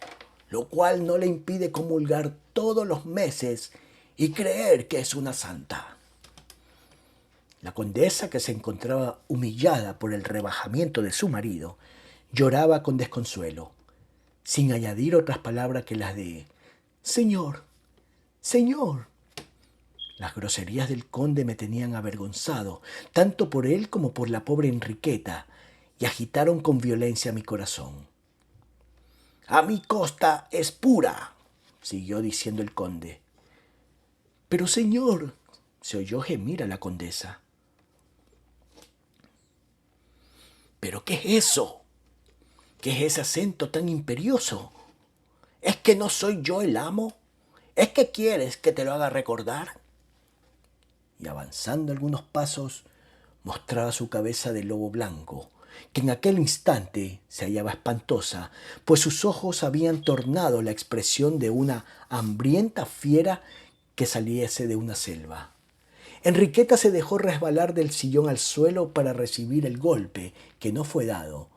lo cual no le impide comulgar todos los meses y creer que es una santa». La condesa, que se encontraba humillada por el rebajamiento de su marido, lloraba con desconsuelo, sin añadir otras palabras que las de «Señor, señor». Las groserías del conde me tenían avergonzado, tanto por él como por la pobre Enriqueta, y agitaron con violencia mi corazón. «A mi costa es pura», siguió diciendo el conde. «Pero, señor», se oyó gemir a la condesa. «¿Pero qué es eso? ¿Qué es ese acento tan imperioso? ¿Es que no soy yo el amo? ¿Es que quieres que te lo haga recordar?». Y avanzando algunos pasos, mostraba su cabeza de lobo blanco, que en aquel instante se hallaba espantosa, pues sus ojos habían tornado la expresión de una hambrienta fiera que saliese de una selva. Enriqueta se dejó resbalar del sillón al suelo para recibir el golpe, que no fue dado,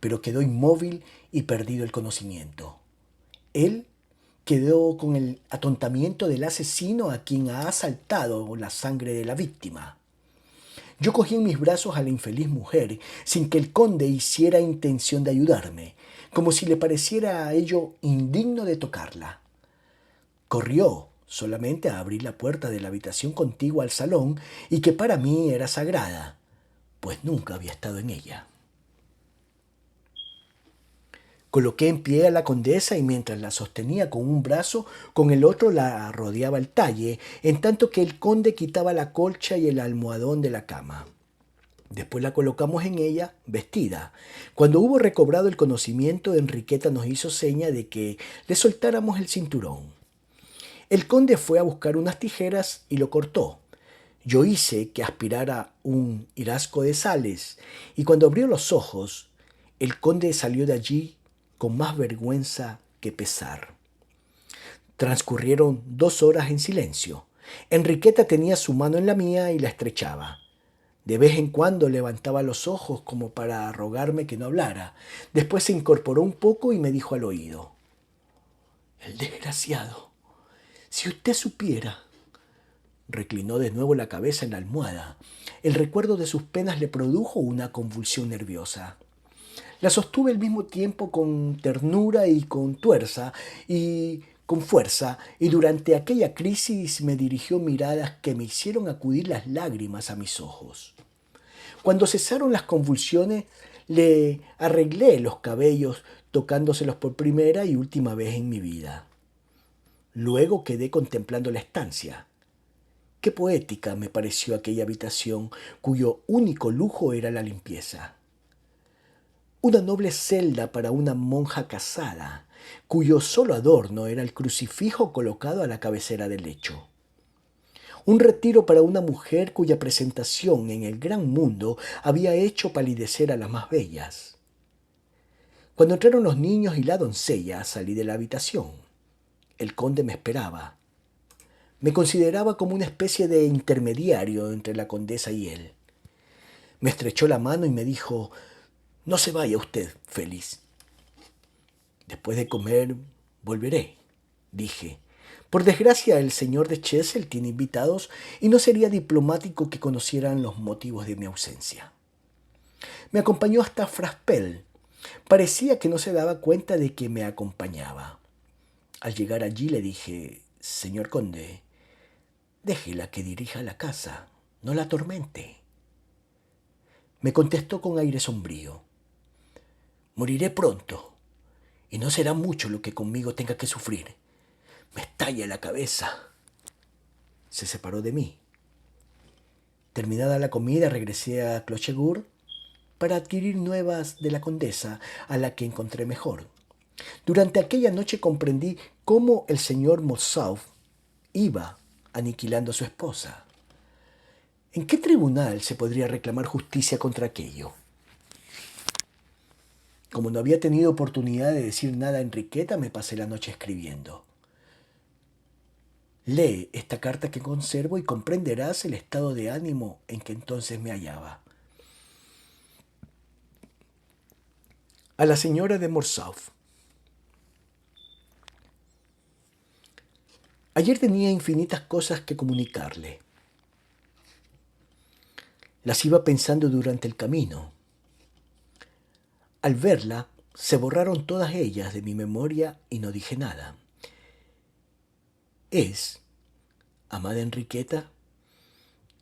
pero quedó inmóvil y perdido el conocimiento. Él quedó con el atontamiento del asesino a quien ha asaltado la sangre de la víctima. Yo cogí en mis brazos a la infeliz mujer sin que el conde hiciera intención de ayudarme. como si le pareciera a ello indigno de tocarla. Corrió solamente a abrir la puerta de la habitación contigua al salón y que para mí era sagrada, pues nunca había estado en ella. Coloqué en pie a la condesa y mientras la sostenía con un brazo, con el otro la rodeaba el talle, en tanto que el conde quitaba la colcha y el almohadón de la cama. Después la colocamos en ella, vestida. Cuando hubo recobrado el conocimiento, Enriqueta nos hizo seña de que le soltáramos el cinturón. El conde fue a buscar unas tijeras y lo cortó. Yo hice que aspirara un hirasco de sales, y cuando abrió los ojos, el conde salió de allí con más vergüenza que pesar. Transcurrieron 2 horas en silencio. Enriqueta tenía su mano en la mía y la estrechaba. De vez en cuando levantaba los ojos como para rogarme que no hablara. Después se incorporó un poco y me dijo al oído: «El desgraciado, si usted supiera». Reclinó de nuevo la cabeza en la almohada. El recuerdo de sus penas le produjo una convulsión nerviosa. La sostuve al mismo tiempo con ternura y con fuerza, y durante aquella crisis me dirigió miradas que me hicieron acudir las lágrimas a mis ojos. Cuando cesaron las convulsiones, le arreglé los cabellos, tocándoselos por primera y última vez en mi vida. Luego quedé contemplando la estancia. Qué poética me pareció aquella habitación, cuyo único lujo era la limpieza. Una noble celda para una monja casada, cuyo solo adorno era el crucifijo colocado a la cabecera del lecho. Un retiro para una mujer cuya presentación en el gran mundo había hecho palidecer a las más bellas. Cuando entraron los niños y la doncella, salí de la habitación. El conde me esperaba. Me consideraba como una especie de intermediario entre la condesa y él. Me estrechó la mano y me dijo: «No se vaya usted, Félix». «Después de comer volveré», dije. Por desgracia, el señor de Chessel tiene invitados y no sería diplomático que conocieran los motivos de mi ausencia. Me acompañó hasta Fraspel. Parecía que no se daba cuenta de que me acompañaba. Al llegar allí le dije: «Señor conde, déjela que dirija la casa, no la atormente». Me contestó con aire sombrío: «Moriré pronto, y no será mucho lo que conmigo tenga que sufrir. Me estalla la cabeza». Se separó de mí. Terminada la comida, regresé a Clochegourde para adquirir nuevas de la condesa, a la que encontré mejor. Durante aquella noche comprendí cómo el señor Morcerf iba aniquilando a su esposa. ¿En qué tribunal se podría reclamar justicia contra aquello? Como no había tenido oportunidad de decir nada a Enriqueta, me pasé la noche escribiendo. Lee esta carta que conservo y comprenderás el estado de ánimo en que entonces me hallaba. A la señora de Morcerf. Ayer tenía infinitas cosas que comunicarle. Las iba pensando durante el camino. Al verla, se borraron todas ellas de mi memoria y no dije nada. Es, amada Enriqueta,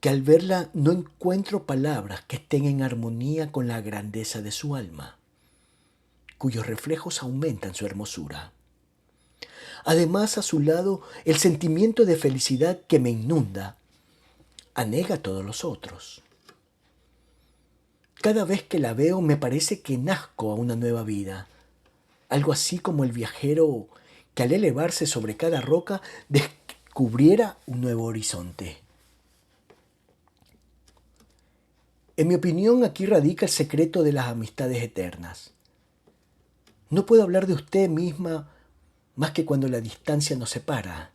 que al verla no encuentro palabras que estén en armonía con la grandeza de su alma, cuyos reflejos aumentan su hermosura. Además, a su lado, el sentimiento de felicidad que me inunda anega todos los otros. Cada vez que la veo me parece que nazco a una nueva vida, algo así como el viajero que al elevarse sobre cada roca descubriera un nuevo horizonte. En mi opinión, aquí radica el secreto de las amistades eternas. No puedo hablar de usted misma más que cuando la distancia nos separa.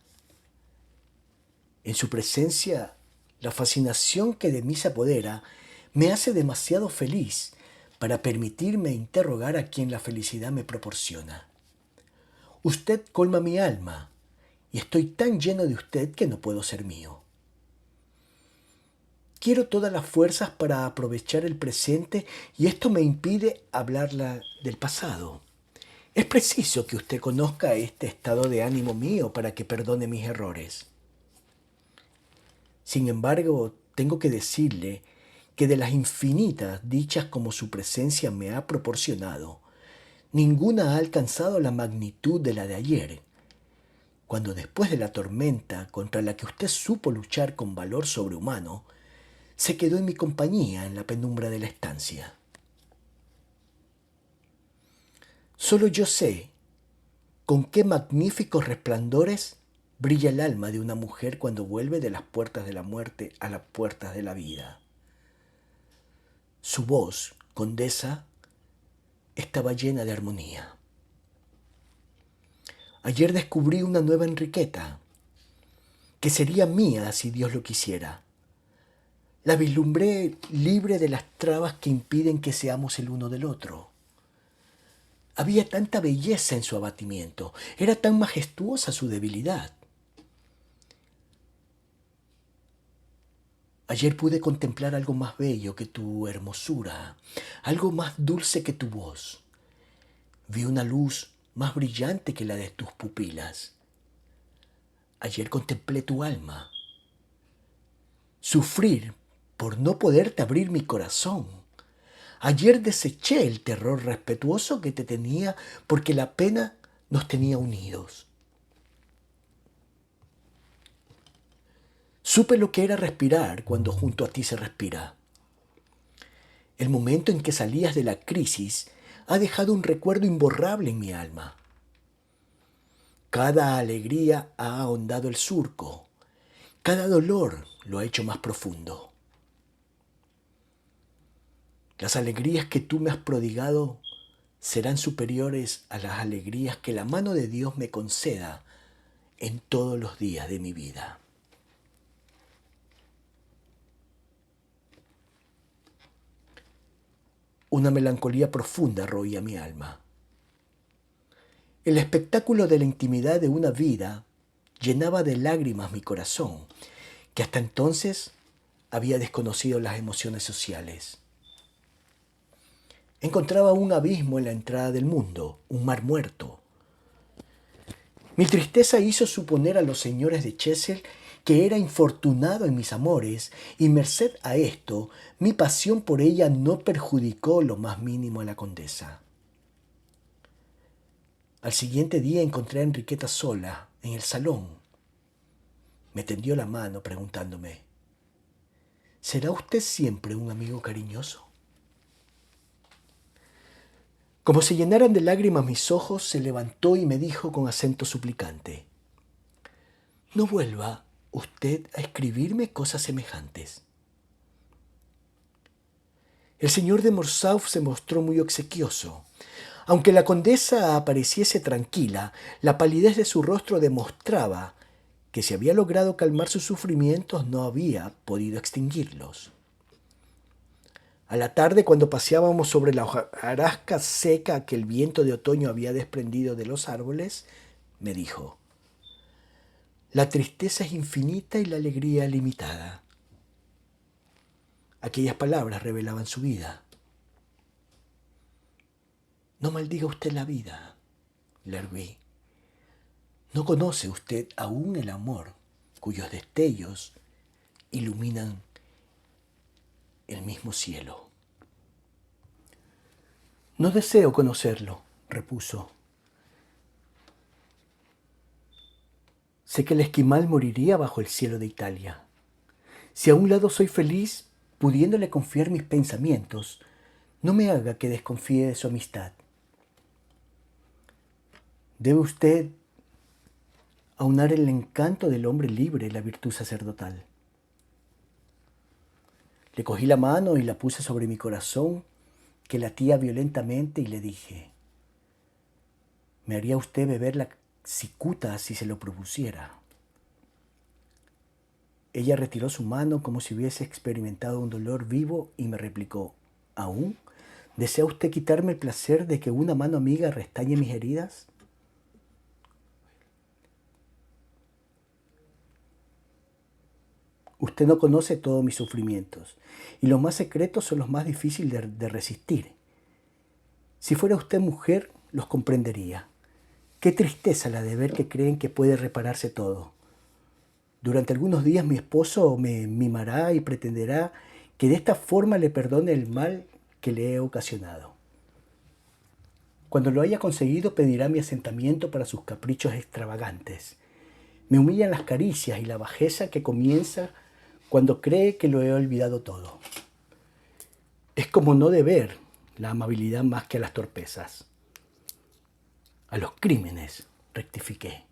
En su presencia, la fascinación que de mí se apodera me hace demasiado feliz para permitirme interrogar a quien la felicidad me proporciona. Usted colma mi alma y estoy tan lleno de usted que no puedo ser mío. Quiero todas las fuerzas para aprovechar el presente y esto me impide hablarla del pasado. Es preciso que usted conozca este estado de ánimo mío para que perdone mis errores. Sin embargo, tengo que decirle que de las infinitas dichas como su presencia me ha proporcionado, ninguna ha alcanzado la magnitud de la de ayer, cuando después de la tormenta contra la que usted supo luchar con valor sobrehumano, se quedó en mi compañía en la penumbra de la estancia. Solo yo sé con qué magníficos resplandores brilla el alma de una mujer cuando vuelve de las puertas de la muerte a las puertas de la vida. Su voz, condesa, estaba llena de armonía. Ayer descubrí una nueva Enriqueta, que sería mía si Dios lo quisiera. La vislumbré libre de las trabas que impiden que seamos el uno del otro. Había tanta belleza en su abatimiento, era tan majestuosa su debilidad. Ayer pude contemplar algo más bello que tu hermosura, algo más dulce que tu voz. Vi una luz más brillante que la de tus pupilas. Ayer contemplé tu alma. Sufrir por no poderte abrir mi corazón. Ayer deseché el terror respetuoso que te tenía porque la pena nos tenía unidos. Supe lo que era respirar cuando junto a ti se respira. El momento en que salías de la crisis ha dejado un recuerdo imborrable en mi alma. Cada alegría ha ahondado el surco, cada dolor lo ha hecho más profundo. Las alegrías que tú me has prodigado serán superiores a las alegrías que la mano de Dios me conceda en todos los días de mi vida. Una melancolía profunda roía mi alma. El espectáculo de la intimidad de una vida llenaba de lágrimas mi corazón, que hasta entonces había desconocido las emociones sociales. Encontraba un abismo en la entrada del mundo, un mar muerto. Mi tristeza hizo suponer a los señores de Chessel que era infortunado en mis amores, y merced a esto, mi pasión por ella no perjudicó lo más mínimo a la condesa. Al siguiente día encontré a Enriqueta sola, en el salón. Me tendió la mano preguntándome, ¿será usted siempre un amigo cariñoso? Como se llenaran de lágrimas mis ojos, se levantó y me dijo con acento suplicante, no vuelva usted a escribirme cosas semejantes. El señor de Morcerf se mostró muy obsequioso. Aunque la condesa apareciese tranquila, la palidez de su rostro demostraba que si había logrado calmar sus sufrimientos no había podido extinguirlos. A la tarde, cuando paseábamos sobre la hojarasca seca que el viento de otoño había desprendido de los árboles, me dijo, la tristeza es infinita y la alegría limitada. Aquellas palabras revelaban su vida. No maldiga usted la vida, le arguí. No conoce usted aún el amor cuyos destellos iluminan el mismo cielo. No deseo conocerlo, repuso. Sé que el esquimal moriría bajo el cielo de Italia. Si a un lado soy feliz, pudiéndole confiar mis pensamientos, no me haga que desconfíe de su amistad. Debe usted aunar el encanto del hombre libre y la virtud sacerdotal. Le cogí la mano y la puse sobre mi corazón, que latía violentamente, y le dije, me haría usted beber la cicuta si se lo propusiera. Ella retiró su mano como si hubiese experimentado un dolor vivo y me replicó, ¿aún desea usted quitarme el placer de que una mano amiga restañe mis heridas? Usted no conoce todos mis sufrimientos, y los más secretos son los más difíciles de resistir. Si fuera usted mujer, los comprendería. Qué tristeza la de ver que creen que puede repararse todo. Durante algunos días mi esposo me mimará y pretenderá que de esta forma le perdone el mal que le he ocasionado. Cuando lo haya conseguido pedirá mi asentamiento para sus caprichos extravagantes. Me humillan las caricias y la bajeza que comienza cuando cree que lo he olvidado todo. Es como no deber la amabilidad más que a las torpezas. A los crímenes, rectifiqué.